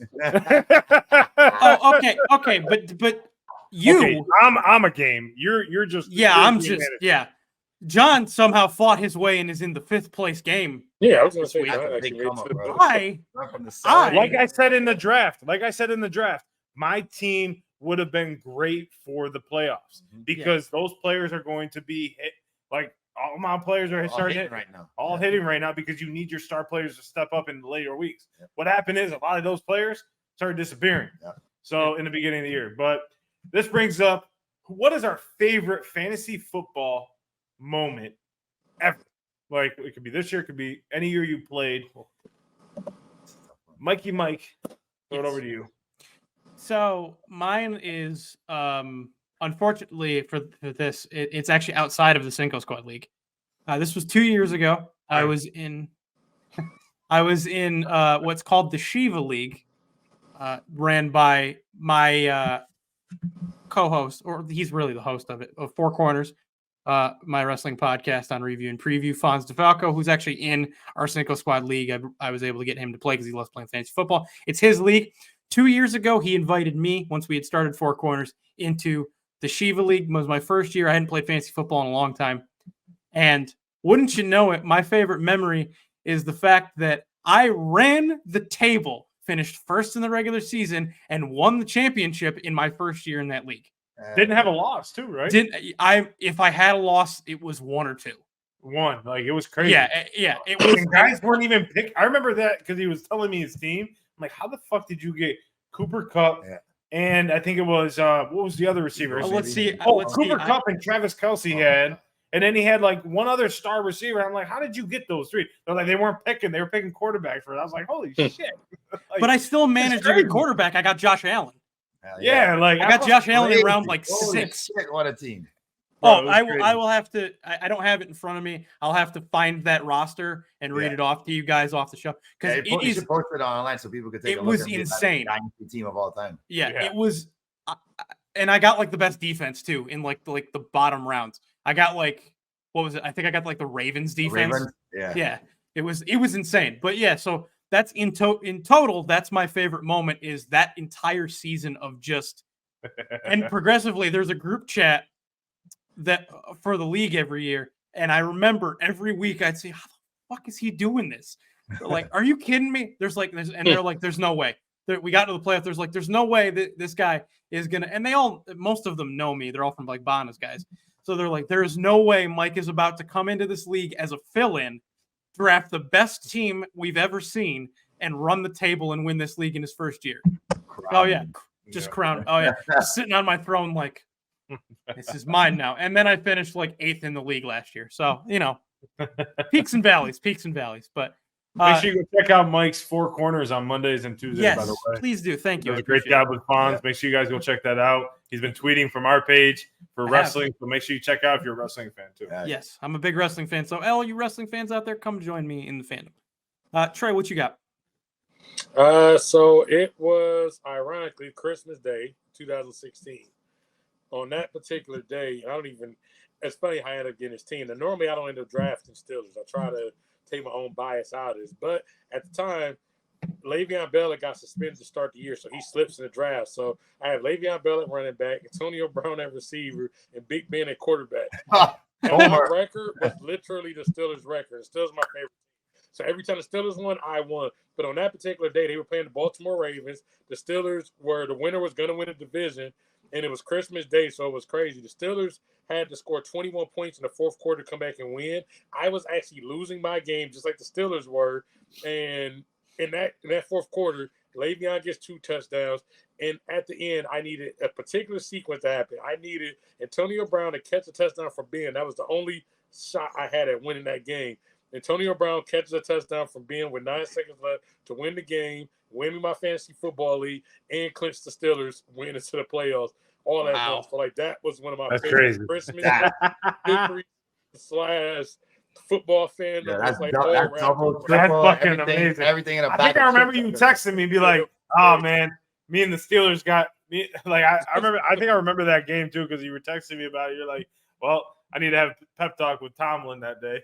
Oh, okay, but you, I'm a game. You're just John somehow fought his way and is in the 5th place game. Yeah, I was going to say like I said in the draft, my team would have been great for the playoffs because those players are going to be hit. Like all my players are hitting right now because you need your star players to step up in the later weeks. Yeah. What happened is a lot of those players started disappearing. Yeah. So in the beginning of the year, but this brings up what is our favorite fantasy football moment ever? Like, it could be this year, it could be any year you played. Mikey Mike, throw it over to you. So mine is, unfortunately for this, it's actually outside of the Cinco Squad League. This was 2 years ago. I was in what's called the Shiva League, ran by my co-host, or he's really the host of it, of Four Corners, my wrestling podcast on review and preview. Fonz DeFalco, who's actually in our Cinco Squad League. I was able to get him to play because he loves playing fantasy football. It's his league. 2 years ago, he invited me, once we had started Four Corners, into the Shiva League. It was my first year. I hadn't played fantasy football in a long time. And wouldn't you know it, my favorite memory is the fact that I ran the table, finished first in the regular season, and won the championship in my first year in that league. Didn't have a loss, too, right? If I had a loss, it was one or two. One. Like, it was crazy. Yeah. It was. And guys weren't even picked. I remember that because he was telling me his team. I'm like, how the fuck did you get Cooper Kupp? Yeah. And I think it was, what was the other receiver? Let's see. Cooper Kupp and Travis Kelce had. And then he had like one other star receiver. I'm like, how did you get those three? They're like, they weren't picking. They were picking quarterback for it. I was like, holy shit. Like, but I still managed to get quarterback. I got Josh Allen. Yeah, like I got Josh Allen in round like Holy 6. Shit, what a team. Oh, I will have to. I don't have it in front of me. I'll have to find that roster and read it off to you guys off the show because you should post it online so people could take a look. It was insane. Dynasty team of all time. Yeah, it was, and I got like the best defense too in like the bottom rounds. I got like, what was it? I think I got like the Ravens defense. Yeah. It was insane. But yeah, so that's in total. That's my favorite moment is that entire season of just, and progressively there's a group chat that for the league every year. And I remember every week I'd say, how the fuck is he doing this? They're like, are you kidding me? There's no way. We got to the playoff. There's no way that this guy is going to, and most of them know me. They're all from like Bona's guys. So they're like, there is no way Mike is about to come into this league as a fill-in, draft the best team we've ever seen, and run the table and win this league in his first year. Oh, yeah. Just crown. Oh, yeah. Just sitting on my throne like, this is mine now. And then I finished like 8th in the league last year. So, peaks and valleys. But make sure you go check out Mike's Four Corners on Mondays and Tuesdays, by the way. Please do. Thank you. He does a great job with Fonz. Yeah. Make sure you guys go check that out. He's been tweeting from our page for wrestling, so make sure you check out if you're a wrestling fan too. Yes, I'm a big wrestling fan. So, all you wrestling fans out there, come join me in the fandom. Trey, what you got? So it was ironically Christmas Day, 2016. On that particular day, it's funny how I ended up getting his team. And normally I don't end up drafting Steelers. I try to take my own bias out of this. But at the time, Le'Veon Bell got suspended to start the year, so he slips in the draft. So I have Le'Veon Bell at running back, Antonio Brown at receiver, and Big Ben at quarterback. And my record was literally the Steelers' record. The Steelers are my favorite team. So every time the Steelers won, I won. But on that particular day, they were playing the Baltimore Ravens. The Steelers the winner was going to win the division, and it was Christmas Day, so it was crazy. The Steelers had to score 21 points in the fourth quarter to come back and win. I was actually losing my game just like the Steelers were, and in that fourth quarter, Le'Veon gets 2 touchdowns, and at the end, I needed a particular sequence to happen. I needed Antonio Brown to catch a touchdown from Ben. That was the only shot I had at winning that game. Antonio Brown catches a touchdown from Ben with 9 seconds left to win the game, win me my fantasy football league, and clinch the Steelers, win into the playoffs. All that stuff. So that was one of my favorite Christmas victories / football fan. Yeah, that's fucking amazing. Everything in a I think I remember you texting me and be like, "Oh man, me and the Steelers got me." Like I remember. I think I remember that game too because you were texting me about it. You're like, "Well, I need to have pep talk with Tomlin that day."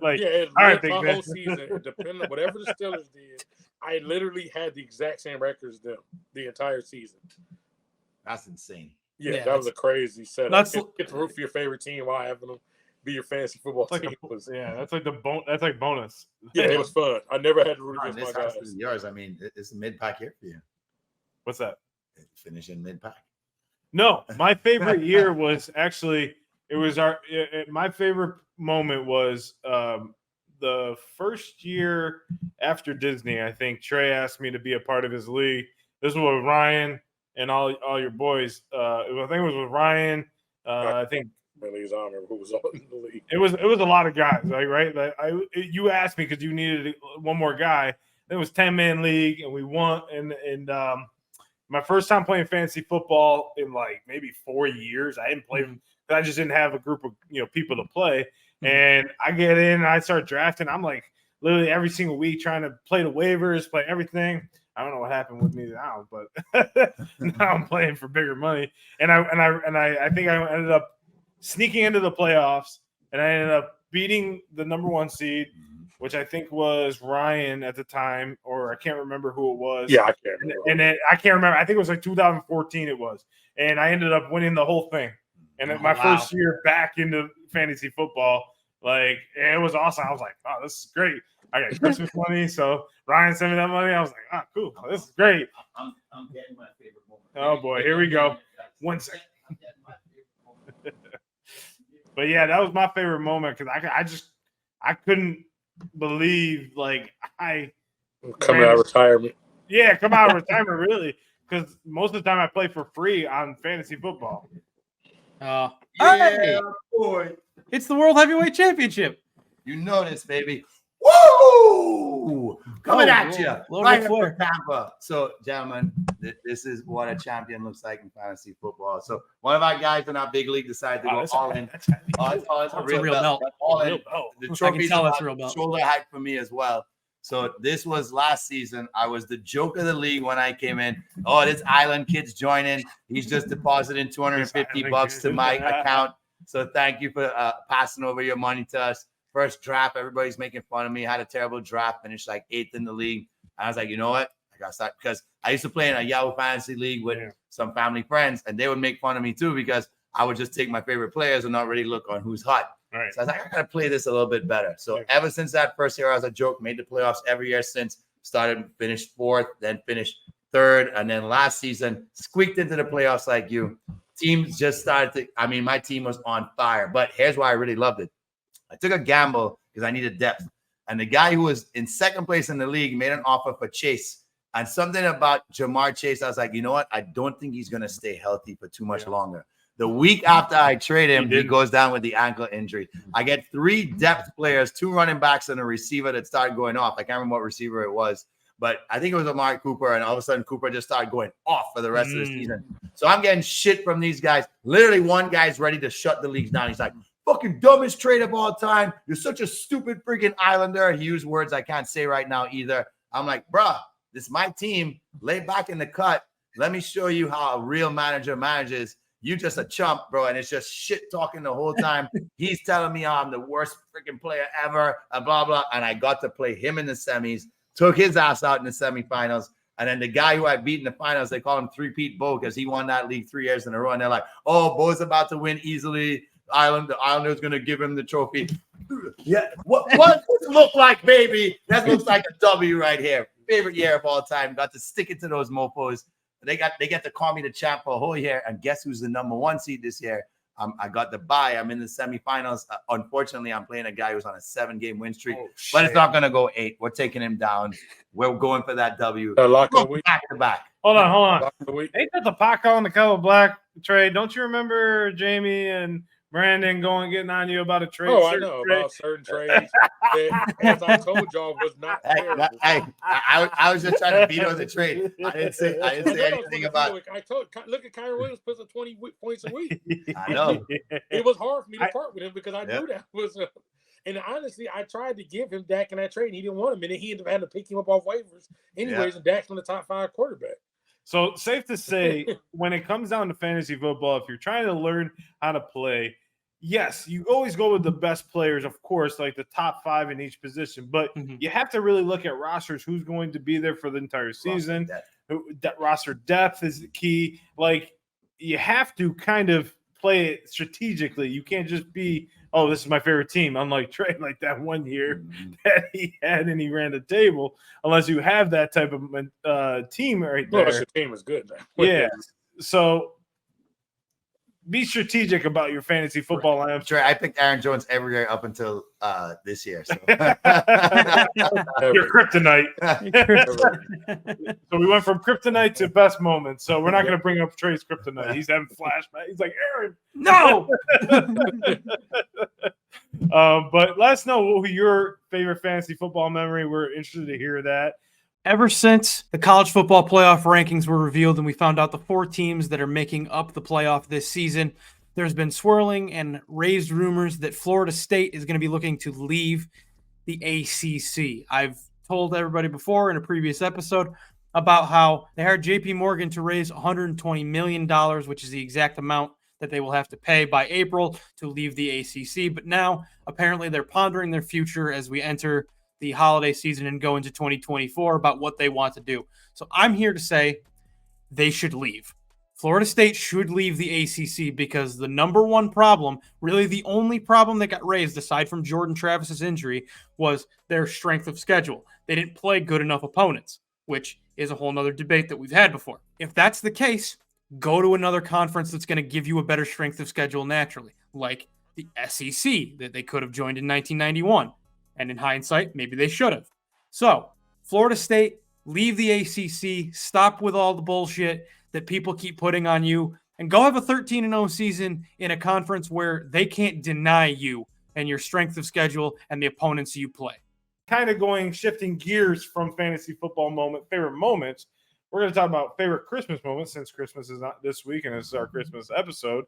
Like, yeah, all right, my whole season, depending on whatever the Steelers did, I literally had the exact same records as them the entire season. That's insane. Yeah, that was a crazy setup. Get to root for your favorite team while having them be your fantasy football team. That's like that's like bonus. Yeah, it was fun. I never had to root against my guys. This is yours. I mean, it's a mid-pack year for you. What's that? Finishing mid-pack. No, my favorite year was actually my favorite moment was the first year after Disney. I think Trey asked me to be a part of his league. This was with Ryan, and all your boys. I think it was with Ryan. I think Really, I don't remember who was on in the league. it was a lot of guys, like, right? Like you asked me because you needed one more guy. It was 10-man league, and we won. And my first time playing fantasy football in like maybe 4 years. I didn't play. I just didn't have a group of people to play. And I get in, and I start drafting. I'm like literally every single week trying to play the waivers, play everything. I don't know what happened with me now, but now I'm playing for bigger money. And I think I ended up sneaking into the playoffs, and I ended up beating the number 1 seed, which I think was Ryan at the time, or I can't remember who it was. Yeah, I can't remember. And then I can't remember. I think it was like 2014 it was. And I ended up winning the whole thing. And then my first year back into fantasy football, like, it was awesome. I was like, oh, this is great. I got Christmas money, so Ryan sent me that money. I was like, oh, cool. This is great. I'm getting my favorite moment. Oh, boy. Here we go. 1 second. But, yeah, that was my favorite moment because I couldn't believe, like, coming out of retirement. Yeah, come out of retirement, really, because most of the time I play for free on fantasy football. Hey, boy. it's the World Heavyweight Championship. You know this, baby. Woo! Coming at you. Little Right Ric from Flair. Tampa. So, gentlemen, this is what a champion looks like in fantasy football. So, one of our guys in our big league decided to go all in. It's a real belt. All in. The trophy's tell about it's a real belt. shoulder height for me as well. So, this was last season. I was the joke of the league when I came in. Oh, this Island kid's joining. He's just depositing $250 to my account. So, thank you for passing over your money to us. First draft, everybody's making fun of me. I had a terrible draft, finished like 8th in the league. And I was like, you know what? I got to start, because I used to play in a Yahoo Fantasy League with some family friends, and they would make fun of me too because I would just take my favorite players and not really look on who's hot. Right. So I was like, I got to play this a little bit better. So ever since that first year, I was a joke, made the playoffs every year since, finished 4th, then finished 3rd. And then last season, squeaked into the playoffs like you. Teams just started to, my team was on fire. But here's why I really loved it. I took a gamble because I needed depth. And the guy who was in 2nd place in the league made an offer for Chase. And something about Jamar Chase, I was like, you know what? I don't think he's going to stay healthy for too much longer. The week after I trade him, he goes down with the ankle injury. I get 3 depth players, 2 running backs, and a receiver that started going off. I can't remember what receiver it was, but I think it was Amari Cooper. And all of a sudden, Cooper just started going off for the rest of the season. So I'm getting shit from these guys. Literally, one guy's ready to shut the leagues down. He's like, fucking dumbest trade of all time. You're such a stupid freaking Islander. He used words I can't say right now either. I'm like, bruh, this is my team. Lay back in the cut. Let me show you how a real manager manages. You just a chump, bro. And it's just shit talking the whole time. He's telling me I'm the worst freaking player ever, and blah, blah. And I got to play him in the semis, took his ass out in the semifinals. And then the guy who I beat in the finals, they call him 3-peat Bo because he won that league 3 years in a row. And they're like, oh, Bo's about to win easily. The Islander's going to give him the trophy. Yeah. What does it look like, baby? That looks like a W right here. Favorite year of all time. Got to stick it to those mofos. They get to call me the champ for a whole year. And guess who's the number 1 seed this year? I got the bye. I'm in the semifinals. Unfortunately, I'm playing a guy who's on a 7-game win streak. But it's not going to go 8. We're taking him down. We're going for that W. Lock of the week. Back to back. Hold on. Lock of the week. Ain't that the Paco and the Color Black trade? Don't you remember Jamie and Brandon getting on you about a trade? Oh, I know about certain trades. That, as I told y'all, was not terrible. I was just trying to veto the trade. I didn't say anything about. Look at Kyrie Williams puts up 20 points a week. I know. It was hard for me to part with him because I knew that was. And honestly, I tried to give him Dak in that trade, and he didn't want him, and then he ended up having to pick him up off waivers anyways. And Dak's on the top 5 quarterback. So safe to say, when it comes down to fantasy football, if you're trying to learn how to play, yes, you always go with the best players, of course, like the top 5 in each position. But you have to really look at rosters, who's going to be there for the entire season. Roster depth is the key. Like, you have to kind of play it strategically. You can't just be, oh, this is my favorite team. Unlike Trey, like that one year that he had and he ran the table. Unless you have that type of team right there. Well, your team is good, man. Yeah. So be strategic about your fantasy football lineup. Trey, I picked Aaron Jones every year up until this year. So. Your kryptonite. So we went from kryptonite to best moments. So we're not going to bring up Trey's kryptonite. He's having flashbacks. He's like, Aaron, no. But let us know what your favorite fantasy football memory. We're interested to hear that. Ever since the college football playoff rankings were revealed and we found out the 4 teams that are making up the playoff this season, there's been swirling and raised rumors that Florida State is going to be looking to leave the ACC. I've told everybody before in a previous episode about how they hired JP Morgan to raise $120 million, which is the exact amount that they will have to pay by April to leave the ACC. But now apparently they're pondering their future as we enter the holiday season and go into 2024 about what they want to do. So I'm here to say they should leave. Florida State should leave the ACC because the number one problem, really the only problem that got raised aside from Jordan Travis's injury, was their strength of schedule. They didn't play good enough opponents, which is a whole nother debate that we've had before. If that's the case, go to another conference that's going to give you a better strength of schedule naturally, like the SEC that they could have joined in 1991. And in hindsight, maybe they should have. So, Florida State, leave the ACC, stop with all the bullshit that people keep putting on you, and go have a 13-0 season in a conference where they can't deny you and your strength of schedule and the opponents you play. Kind of shifting gears from fantasy football favorite moments. We're going to talk about favorite Christmas moments since Christmas is not this week and this is our Christmas episode.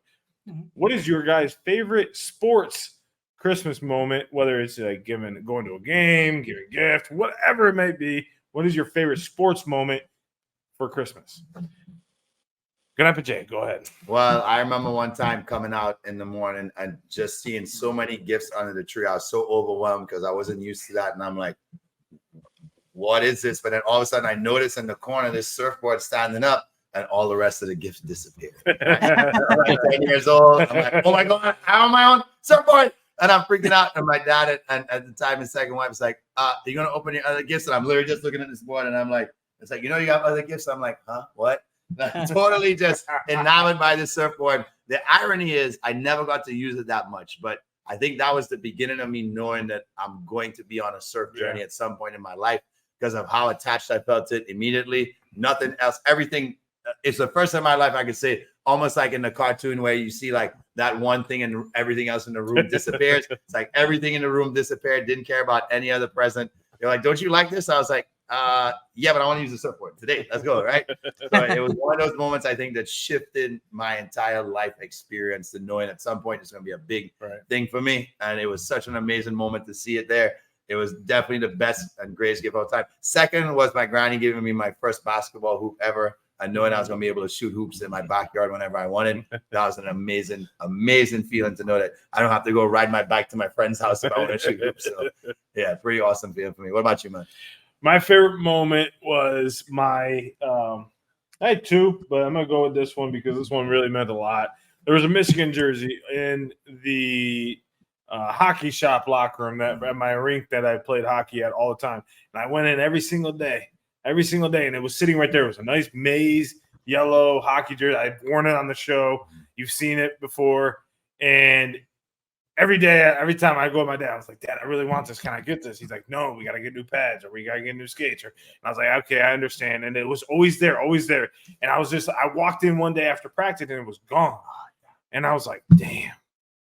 Mm-hmm. What is your guys' favorite sports Christmas moment, whether it's like going to a game, giving a gift, whatever it may be? What is your favorite sports moment for Christmas? Jay, go ahead. Well, I remember one time coming out in the morning and just seeing so many gifts under the tree. I was so overwhelmed because I wasn't used to that. And I'm like, what is this? But then all of a sudden I noticed in the corner this surfboard standing up and all the rest of the gifts disappeared. I'm like 10 years old. I'm like, oh my God, how am I on surfboard? And I'm freaking out. And my dad and at the time his second wife was like, are you going to open your other gifts? And I'm literally just looking at this board and I'm like, it's like, you have other gifts? I'm like, huh? What? Totally just enamored by this surfboard. The irony is I never got to use it that much, but I think that was the beginning of me knowing that I'm going to be on a surf journey at some point in my life because of how attached I felt to it immediately. Nothing else. Everything. It's the first time in my life I could say almost like in the cartoon where you see like that one thing and everything else in the room disappears. It's like everything in the room disappeared. Didn't care about any other present. They're like, don't you like this? I was like, yeah, but I want to use the surfboard today. Let's go, right? So it was one of those moments I think that shifted my entire life experience to knowing at some point it's going to be a big thing for me. And it was such an amazing moment to see it there. It was definitely the best and greatest gift of all time. Second was my granny giving me my first basketball hoop ever and knowing I was going to be able to shoot hoops in my backyard whenever I wanted. That was an amazing, amazing feeling to know that I don't have to go ride my bike to my friend's house if I want to shoot hoops. So, yeah, pretty awesome feeling for me. What about you, man? My favorite moment was I had two, but I'm going to go with this one because this one really meant a lot. There was a Michigan jersey in the hockey shop locker room at my rink that I played hockey at all the time. And I went in every single day, and it was sitting right there. It was a nice maize yellow hockey jersey. I'd worn it on the show. You've seen it before. And every day, every time I go with my dad, I was like, Dad, I really want this. Can I get this? He's like, no, we got to get new pads or we got to get new skates. And I was like, okay, I understand. And it was always there. And I walked in one day after practice and it was gone. And I was like, damn.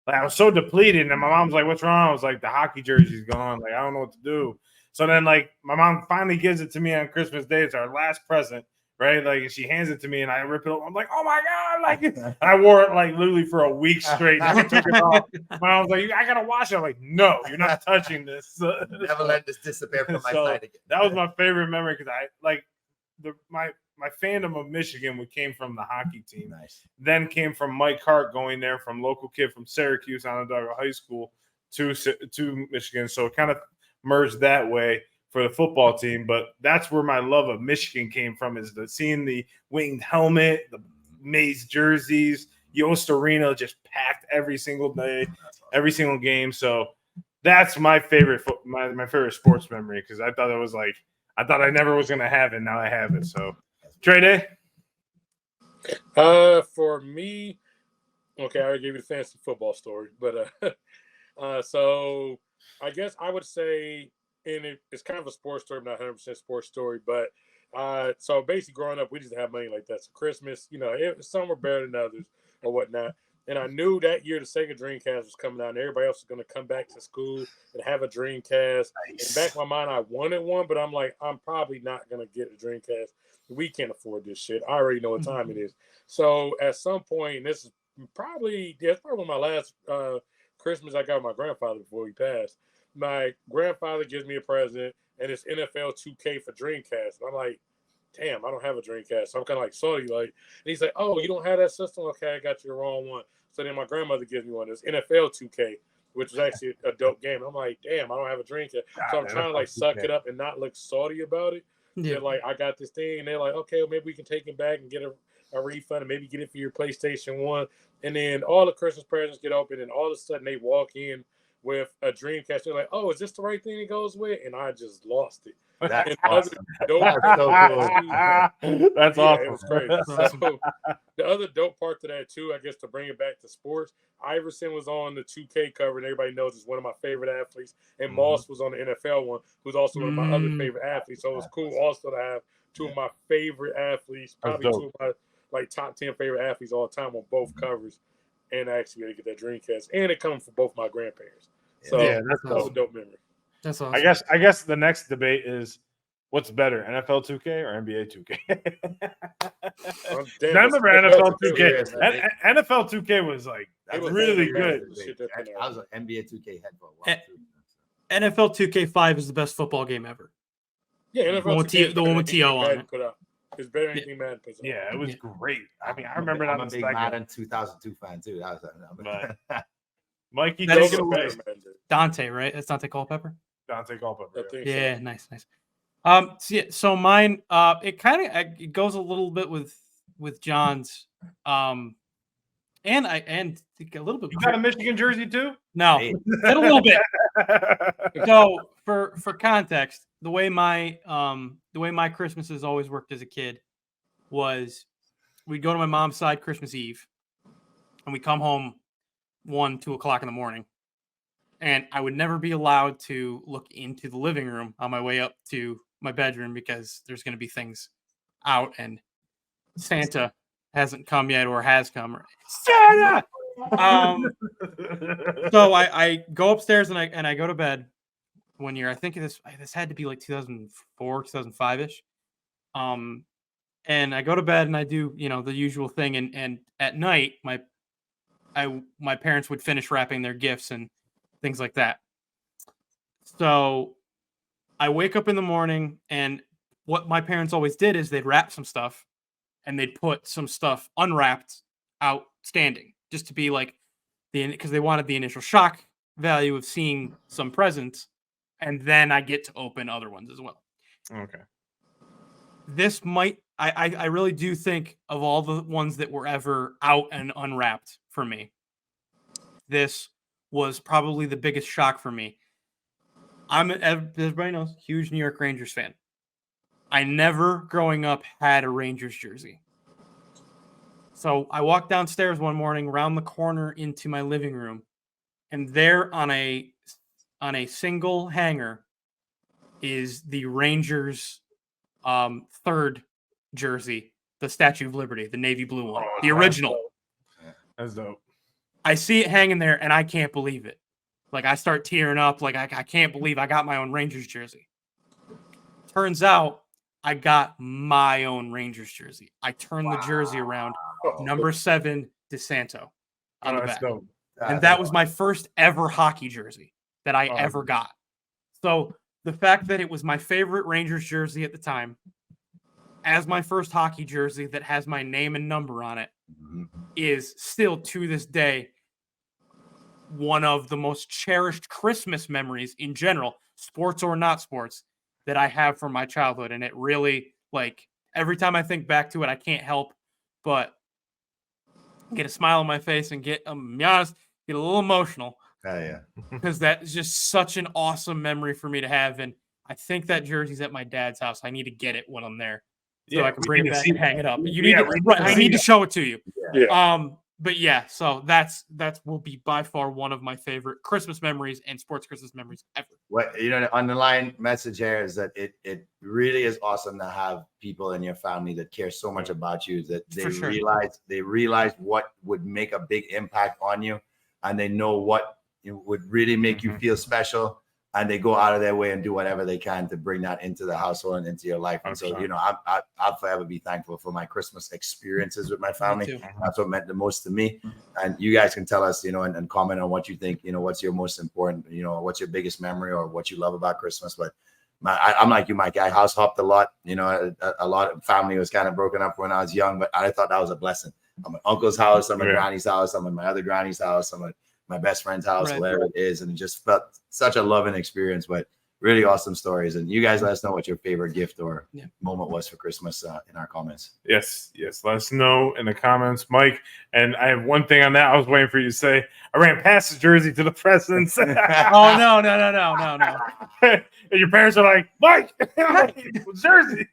Like, I was so depleted. And my mom was like, what's wrong? I was like, the hockey jersey's gone. Like, I don't know what to do. So then, like, my mom finally gives it to me on Christmas Day. It's our last present. Right, like she hands it to me, and I rip it off. I'm like, "Oh my God!" Like I wore it like literally for a week straight. Never took it off. I was like, "I gotta wash it." I'm like, "No, you're not touching this." Never let this disappear from my side again. That was my favorite memory because I like my fandom of Michigan came from the hockey team. Nice. Then came from Mike Hart going there from local kid from Syracuse Onondaga High School to Michigan, so it kind of merged that way for the football team, but that's where my love of Michigan came from, is seeing the winged helmet, the maize jerseys, Yost Arena just packed every single day, every single game. So that's my favorite my favorite sports memory, because I thought I never was going to have it. Now I have it. So TreyDay? For me, Okay, I already gave you the fantasy football story, but so I guess I would say, and it's kind of a sports story, but not 100% sports story, but so basically growing up, we just didn't have money like that. So Christmas, some were better than others or whatnot. And I knew that year the Sega Dreamcast was coming out, and everybody else was going to come back to school and have a Dreamcast. Nice. And back in my mind, I wanted one, but I'm like, I'm probably not going to get a Dreamcast. We can't afford this shit. I already know what time it is. So at some point, and this is probably one of my last Christmas I got with my grandfather before he passed. My grandfather gives me a present, and it's NFL 2K for Dreamcast. And I'm like, damn, I don't have a Dreamcast. So I'm kind of like salty. And he's like, oh, you don't have that system? Okay, I got you the wrong one. So then my grandmother gives me one. It's NFL 2K, which is actually a dope game. I'm like, damn, I don't have a Dreamcast. So I'm trying to suck it up and not look salty about it. Yeah. They're like, I got this thing. And they're like, okay, well, maybe we can take it back and get a refund and maybe get it for your PlayStation 1. And then all the Christmas presents get open, and all of a sudden they walk in with a Dreamcast. They're like, oh, is this the right thing it goes with? And I just lost it. That's awesome. That's awesome. It was crazy. So the other dope part to that too, I guess, to bring it back to sports, Iverson was on the 2K cover, and everybody knows it's one of my favorite athletes. And Moss was on the NFL one, who's also one of my other favorite athletes. So it was cool also to have two of my favorite athletes, probably two of my top 10 favorite athletes all the time on both covers, and actually to get that Dreamcast, and it comes from both my grandparents. So that's a dope memory. That's awesome. I guess the next debate is what's better, NFL 2K or NBA 2K? I remember NFL 2K. NFL 2K was really good. I was an NBA 2K head for a while too. NFL 2K5 is the best football game ever. Yeah, NFL the one with T.O. on it. It's better than anything Madden puts out. Yeah, it was great. I mean, I remember that. I'm a big Madden 2002 fan too. That was Mikey, Dante, right? That's Dante Culpepper. Dante Culpepper. Yeah, so. Nice. So mine, it goes a little bit with John's, and a little bit. You got a Michigan jersey too? No, a little bit. So for context, the way my Christmases always worked as a kid was we'd go to my mom's side Christmas Eve, and we come home 1-2 o'clock in the morning, and I would never be allowed to look into the living room on my way up to my bedroom because there's going to be things out, and Santa hasn't come yet or has come. Santa. So I go upstairs and I go to bed one year. I think this had to be like 2004, 2005-ish. And I go to bed and I do, the usual thing. And at night, my parents would finish wrapping their gifts and things like that. So I wake up in the morning, and what my parents always did is they'd wrap some stuff and they'd put some stuff unwrapped outstanding, just to be like because they wanted the initial shock value of seeing some presents, and then I get to open other ones as well. Okay. This I really do think of all the ones that were ever out and unwrapped for me, this was probably the biggest shock for me. Everybody knows, huge New York Rangers fan. I never growing up had a Rangers jersey. So I walked downstairs one morning, around the corner into my living room, and there on a single hanger is the Rangers third jersey, the Statue of Liberty, the navy blue one, the original. That's dope. I see it hanging there, and I can't believe it. I start tearing up. I can't believe I got my own Rangers jersey. Turns out I got my own Rangers jersey. I turned the jersey around, number 7 DeSanto on the back. Dope. And that was my first ever hockey jersey that I ever got. So the fact that it was my favorite Rangers jersey at the time, as my first hockey jersey that has my name and number on it, is still to this day one of the most cherished Christmas memories in general, sports or not sports, that I have from my childhood. And it really, every time I think back to it, I can't help but get a smile on my face and get a little emotional. Yeah. Because that is just such an awesome memory for me to have. And I think that jersey's at my dad's house. I need to get it when I'm there. So I can bring it back and hang it up. I need to show it to you. Yeah. But yeah, so that will be by far one of my favorite Christmas memories and sports Christmas memories ever. What the underlying message here is that it really is awesome to have people in your family that care so much about you that they realize what would make a big impact on you, and they know what would really make you feel special, and they go out of their way and do whatever they can to bring that into the household and into your life. And so, I'll forever be thankful for my Christmas experiences with my family. That's what meant the most to me. And you guys can tell us, and comment on what you think, what's your most important, what's your biggest memory or what you love about Christmas. But I'm like you, Mike. I house hopped a lot. A lot of family was kind of broken up when I was young, but I thought that was a blessing. I'm at uncle's house, I'm at granny's house, I'm at my other granny's house, I'm at my best friend's house, whatever it is. And it just felt such a loving experience, but really awesome stories. And you guys let us know what your favorite gift or moment was for Christmas in our comments. Yes. Let us know in the comments, Mike. And I have one thing on that. I was waiting for you to say, I ran past the jersey to the presidents. Oh, no. And your parents are like, Mike, jersey.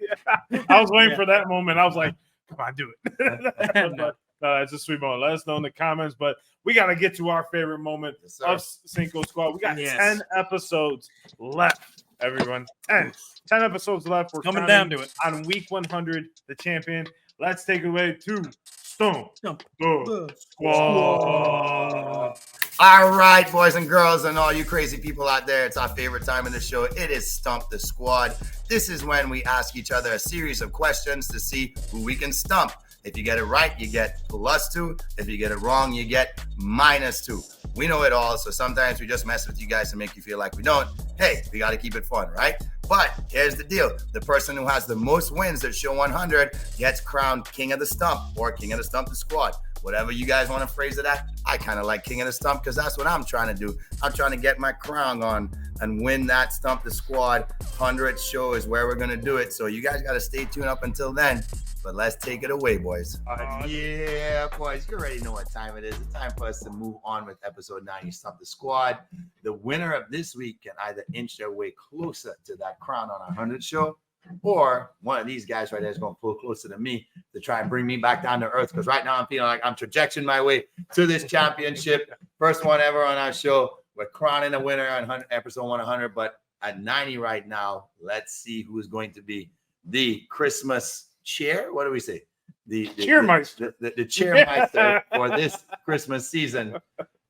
I was waiting for that moment. I was like, come on, do it. No, it's a sweet moment. Let us know in the comments. But we got to get to our favorite moment of Cinco Squad. We got 10 episodes left, everyone. 10 episodes left. We're coming down to it. On week 100, the champion. Let's take it away to Stump the Squad. All right, boys and girls, and all you crazy people out there, it's our favorite time in the show. It is Stump the Squad. This is when we ask each other a series of questions to see who we can stump. If you get it right, you get +2. If you get it wrong, you get -2. We know it all, so sometimes we just mess with you guys to make you feel like we don't. Hey, we got to keep it fun, right? But here's the deal. The person who has the most wins at show 100 gets crowned King of the Stump or King of the Stump the Squad. Whatever you guys want to phrase it at. I kind of like King of the Stump because that's what I'm trying to do. I'm trying to get my crown on and win that Stump the Squad. 100th show is where we're going to do it. So you guys got to stay tuned up until then. But let's take it away, boys. Yeah, boys, you already know what time it is. It's time for us to move on with episode 90, Stump the Squad. The winner of this week can either inch their way closer to that crown on our 100th show, or one of these guys right there is going to pull closer to me to try and bring me back down to earth. Because right now I'm feeling like I'm trajecting my way to this championship. First one ever on our show. We're crowning a winner on episode 100. But at 90 right now, let's see who is going to be the Christmas chair. What do we say? The Cheermeister. The Cheermeister for this Christmas season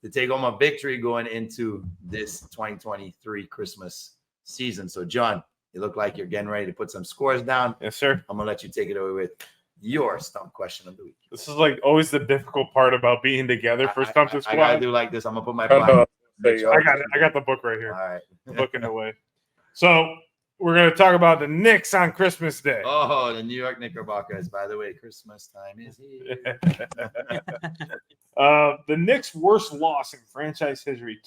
to take home a victory going into this 2023 Christmas season. So, John, you look like you're getting ready to put some scores down. Yes, sir. I'm gonna let you take it away with your stump question of the week. This is like always the difficult part about being together for Stump the Squad. I gotta do like this. I'm gonna put my I got the book right here. All right. Looking away. So we're going to talk about the Knicks on Christmas Day. Oh, the New York Knickerbockers. By the way, Christmas time is here. The Knicks' worst loss in franchise history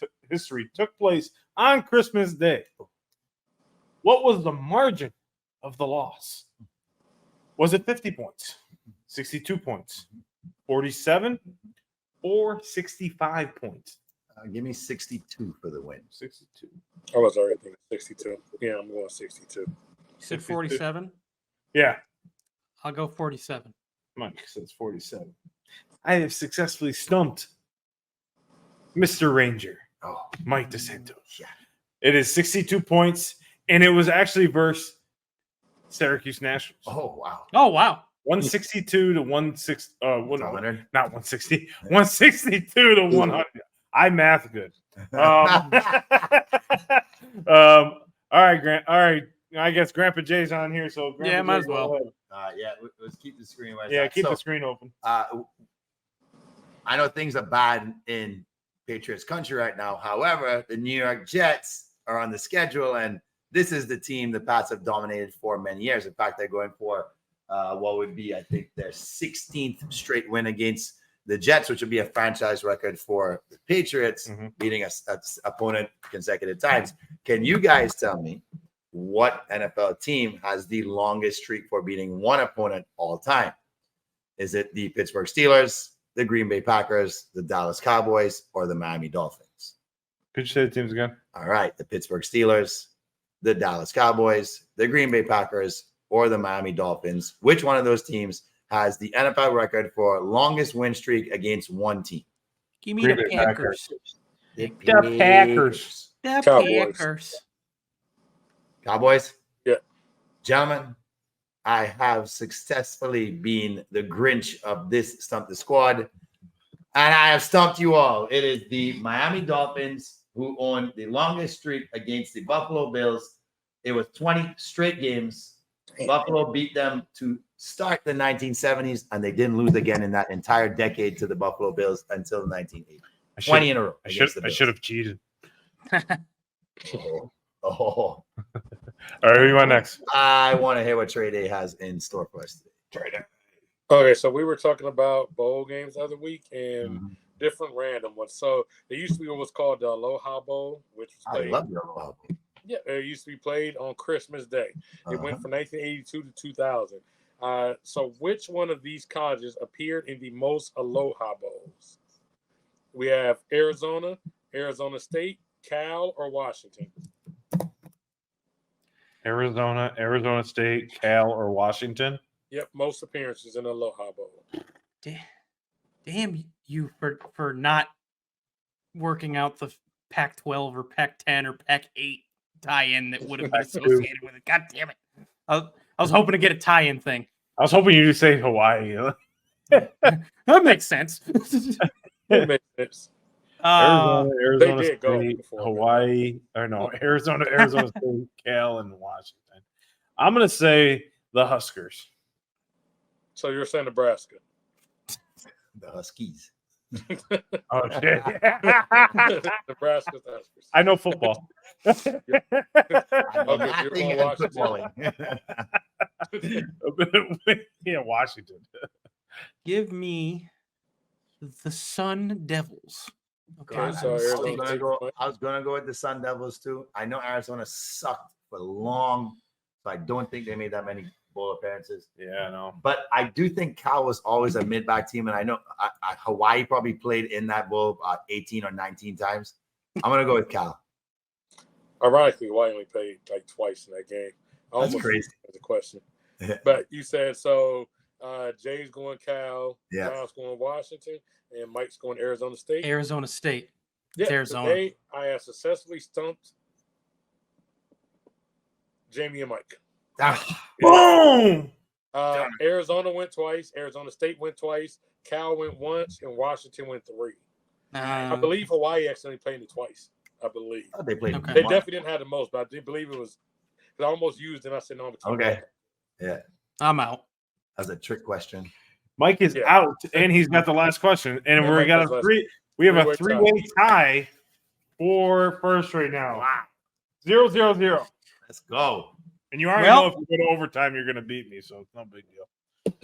took place on Christmas Day. What was the margin of the loss? Was it 50 points, 62 points, 47, or 65 points? Give me 62 for the win. 62. I was already thinking 62. Yeah, I'm going 62. You said 47? Yeah. I'll go 47. Mike says 47. I have successfully stumped Mr. Ranger, Mike DeSanto. Yeah. It is 62 points, and it was actually versus Syracuse Nationals. Oh, wow. 162 to 160. 100? Not 160. 162 to 100. I math good. All right, Grant. All right. I guess Grandpa Jay's on here, so Grandpa might as well. Let's keep the screen right. Yeah, keep the screen open. I know things are bad in Patriots country right now. However, the New York Jets are on the schedule, and this is the team the Pats have dominated for many years. In fact, they're going for what would be, I think, their 16th straight win against the Jets, which would be a franchise record for the Patriots, beating a opponent consecutive times. Can you guys tell me what NFL team has the longest streak for beating one opponent all time? Is it the Pittsburgh Steelers, the Green Bay Packers, the Dallas Cowboys, or the Miami Dolphins? Could you say the teams again? All right. The Pittsburgh Steelers, the Dallas Cowboys, the Green Bay Packers, or the Miami Dolphins. Which one of those teams has the NFL record for longest win streak against one team? Give me Green the Bay Packers. The Packers. The Cowboys. Packers. Cowboys? Yeah. Gentlemen, I have successfully been the Grinch of this Stump the Squad, and I have stumped you all. It is the Miami Dolphins who own the longest streak against the Buffalo Bills. It was 20 straight games. Buffalo beat them to start the 1970s, and they didn't lose again in that entire decade to the Buffalo Bills until 1980. 20 in a row. I should have cheated. Oh. All right, who you want next? I want to hear what TreyDay has in store for us today. TreyDay. Okay, so we were talking about bowl games the other week and different random ones. So there used to be what's called the Aloha Bowl, which was I played. love your Aloha Bowl. Yeah, it used to be played on Christmas Day. It went from 1982 to 2000. So which one of these colleges appeared in the most Aloha Bowls? We have Arizona, Arizona State, Cal, or Washington. Arizona State, Cal, or Washington? Yep, most appearances in the Aloha Bowl. Damn you for not working out the Pac-12 or Pac-10 or Pac-8 tie-in that would have been associated with it. God damn it. I was hoping to get a tie-in thing. I was hoping you'd say Hawaii. That makes sense. It makes sense. Arizona did go State, before. Hawaii, or no, Arizona State, Cal, and Washington. I'm going to say the Huskers. So you're saying Nebraska. The Huskies. Oh, shit. Nebraska's the Huskers. I know football. I know Okay, you're nothing going in Washington. footballing. Yeah, Washington. Give me the Sun Devils. Okay, God, so I Arizona was gonna go with the Sun Devils too. I know Arizona sucked for long, so I don't think they made that many bowl appearances. Yeah, I know. But I do think Cal was always a mid-back team, and I know Hawaii probably played in that bowl 18 or 19 times. I'm gonna go with Cal. Ironically, Hawaii only played like twice in that game. I That's almost crazy. As a question, but you said so. Jay's going Cal, Yeah. John's going Washington, and Mike's going Arizona State. Arizona State. Yeah, It's Arizona. today I have successfully stumped Jamie and Mike. Boom! Arizona went twice. Arizona State went twice. Cal went once, and Washington went 3. I believe Hawaii accidentally played it twice. I believe They played. Okay. they definitely didn't have the most, but I did believe it was. I almost used it. And I said no. Okay. Yeah, I'm out. that's a trick question. Mike is out, and he's got the last question. And Yeah, we Mike got has a last- we have a three-way three-way tie for first right now. 0-0-0. Let's go. And you already Well- know if you go to overtime, you're going to beat me, so it's no big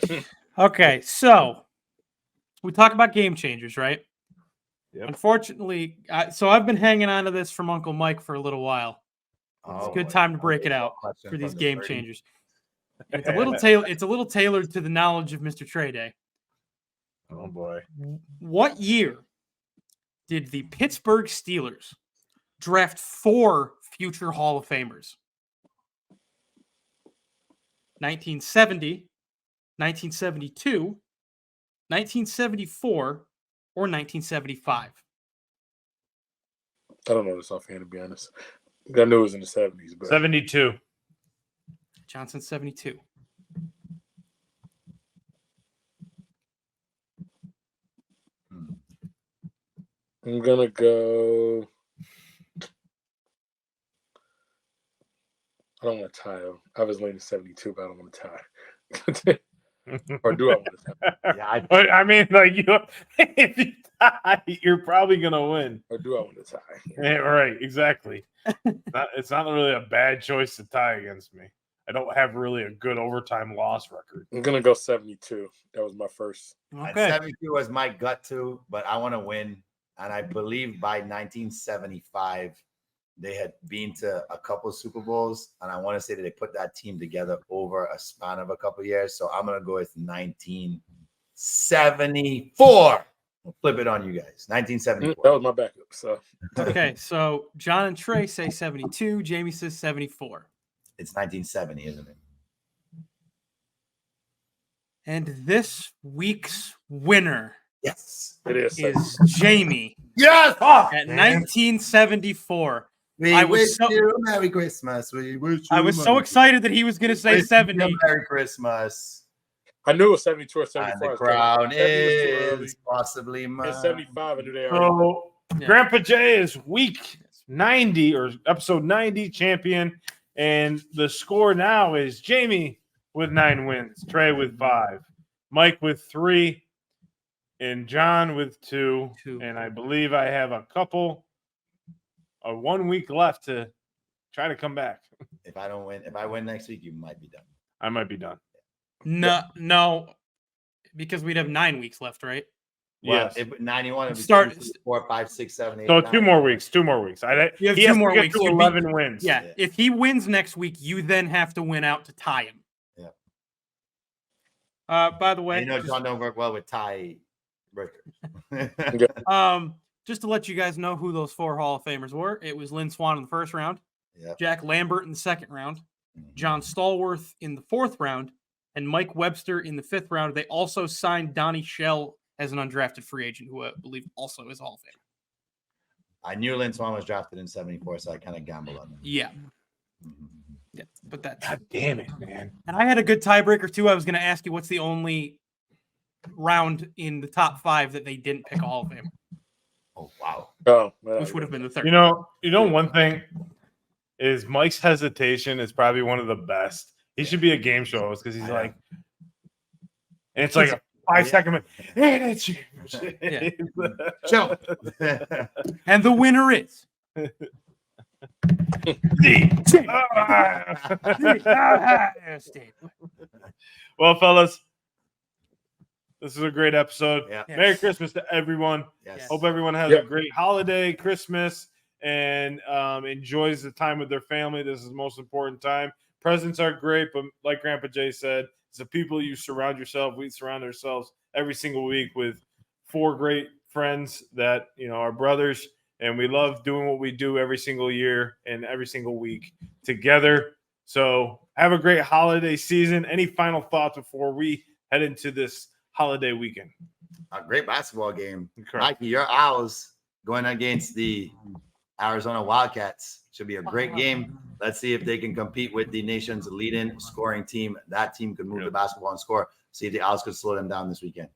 deal. Okay, so we talk about game changers, right? Yep. Unfortunately, so I've been hanging on to this from Uncle Mike for a little while. It's a Oh, good boy. time to break it Okay, out question for these from the game 30. changers. It's a little tailored to the knowledge of Mr. TreyDay. Oh, boy. What year did the Pittsburgh Steelers draft 4 future Hall of Famers? 1970, 1972, 1974, or 1975? I don't know this offhand, to be honest. I knew it was in the 70s, but 72. Johnson 72. I'm gonna go. I don't want to tie him. I was leaning 72, but I don't want to tie. Or do I want to tie? Yeah, But, I mean, like, if you tie, you're probably going to win. Or do I want to tie? Yeah, right, exactly. It's not really a bad choice to tie against me. I don't have really a good overtime loss record. I'm gonna go 72. That was my first. And Okay. 72 was my gut too, but I want to win. And I believe by 1975, they had been to a couple of Super Bowls. And I want to say that they put that team together over a span of a couple of years. So I'm going to go with 1974. We'll flip it on you guys. 1974. That was my backup. So Okay, so John and Trey say 72. Jamie says 74. It's 1970, isn't it? And this week's winner Yes. It is. is Jamie Yes. at Man. 1974. We I was wish so- you a Merry Christmas. We wish you I was a so Merry excited that he was going to say Wish you 70. a Merry Christmas. I knew it was 72 or And 74. the crown 70 was too early. is possibly mine. And 75, I knew they already. So Yeah. Grandpa Jay is week 90 or episode 90 champion. And the score now is Jamie with 9 wins, Trey with 5, Mike with 3, and John with 2. And I believe I have a 1 week left to try to come back. If I win next week, you might be done. I might be done. No, because we'd have 9 weeks left, right? Well, Yes. if 91 would be Start- 2, 3, 4, 5, 6, 7, 8. So 9. 2 more weeks. You have You have he 2 has more to get weeks. to You'd be- 11 wins. Yeah. Yeah. If he wins next week, you then have to win out to tie him. Yeah. By the way, And you know, just- John don't work well with tie breakers. Just to let you guys know who those 4 Hall of Famers were, it was Lynn Swann in the first round, Yep. Jack Lambert in the second round, John Stallworth in the fourth round, and Mike Webster in the fifth round. They also signed Donnie Shell as an undrafted free agent, who I believe also is a Hall of Famer. I knew Lynn Swann was drafted in 74, so I kind of gambled on him. Yeah, but that's God damn it, man. and I had a good tiebreaker too. I was going to ask you what's the only round in the top 5 that they didn't pick a Hall of Famer, Oh, wow. Oh, man. which would have been the third. You know one thing is Mike's hesitation is probably one of the best. He should be a game show host because he's I know. like, and it's like a 5-second minute. And it's you. Yeah. Chill. And the winner is Ohio State. Well, fellas, this is a great episode. Yeah. Yes. Merry Christmas to everyone. Yes. Hope everyone has Yep. a great holiday, Christmas, and enjoys the time with their family. This is the most important time. Presents are great, but like Grandpa Jay said, it's the people you surround yourself. We surround ourselves every single week with 4 great friends that are brothers, and we love doing what we do every single year and every single week together. So have a great holiday season. Any final thoughts before we head into this holiday weekend? A great basketball game. Correct. Mikey, your Owls going against the Arizona Wildcats. Should be a great game. Let's see if they can compete with the nation's leading scoring team. That team could move the basketball and score. See if the Owls could slow them down this weekend.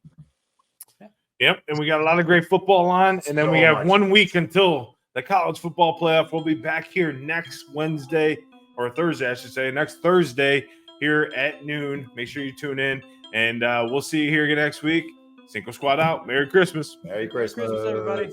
Yep, and we got a lot of great football on, and then we So have much. 1 week until the college football playoff. We'll be back here next Wednesday, or Thursday, I should say, next Thursday here at noon. Make sure you tune in, and we'll see you here again next week. Cinco Squad out. Merry Christmas. Merry Christmas, everybody.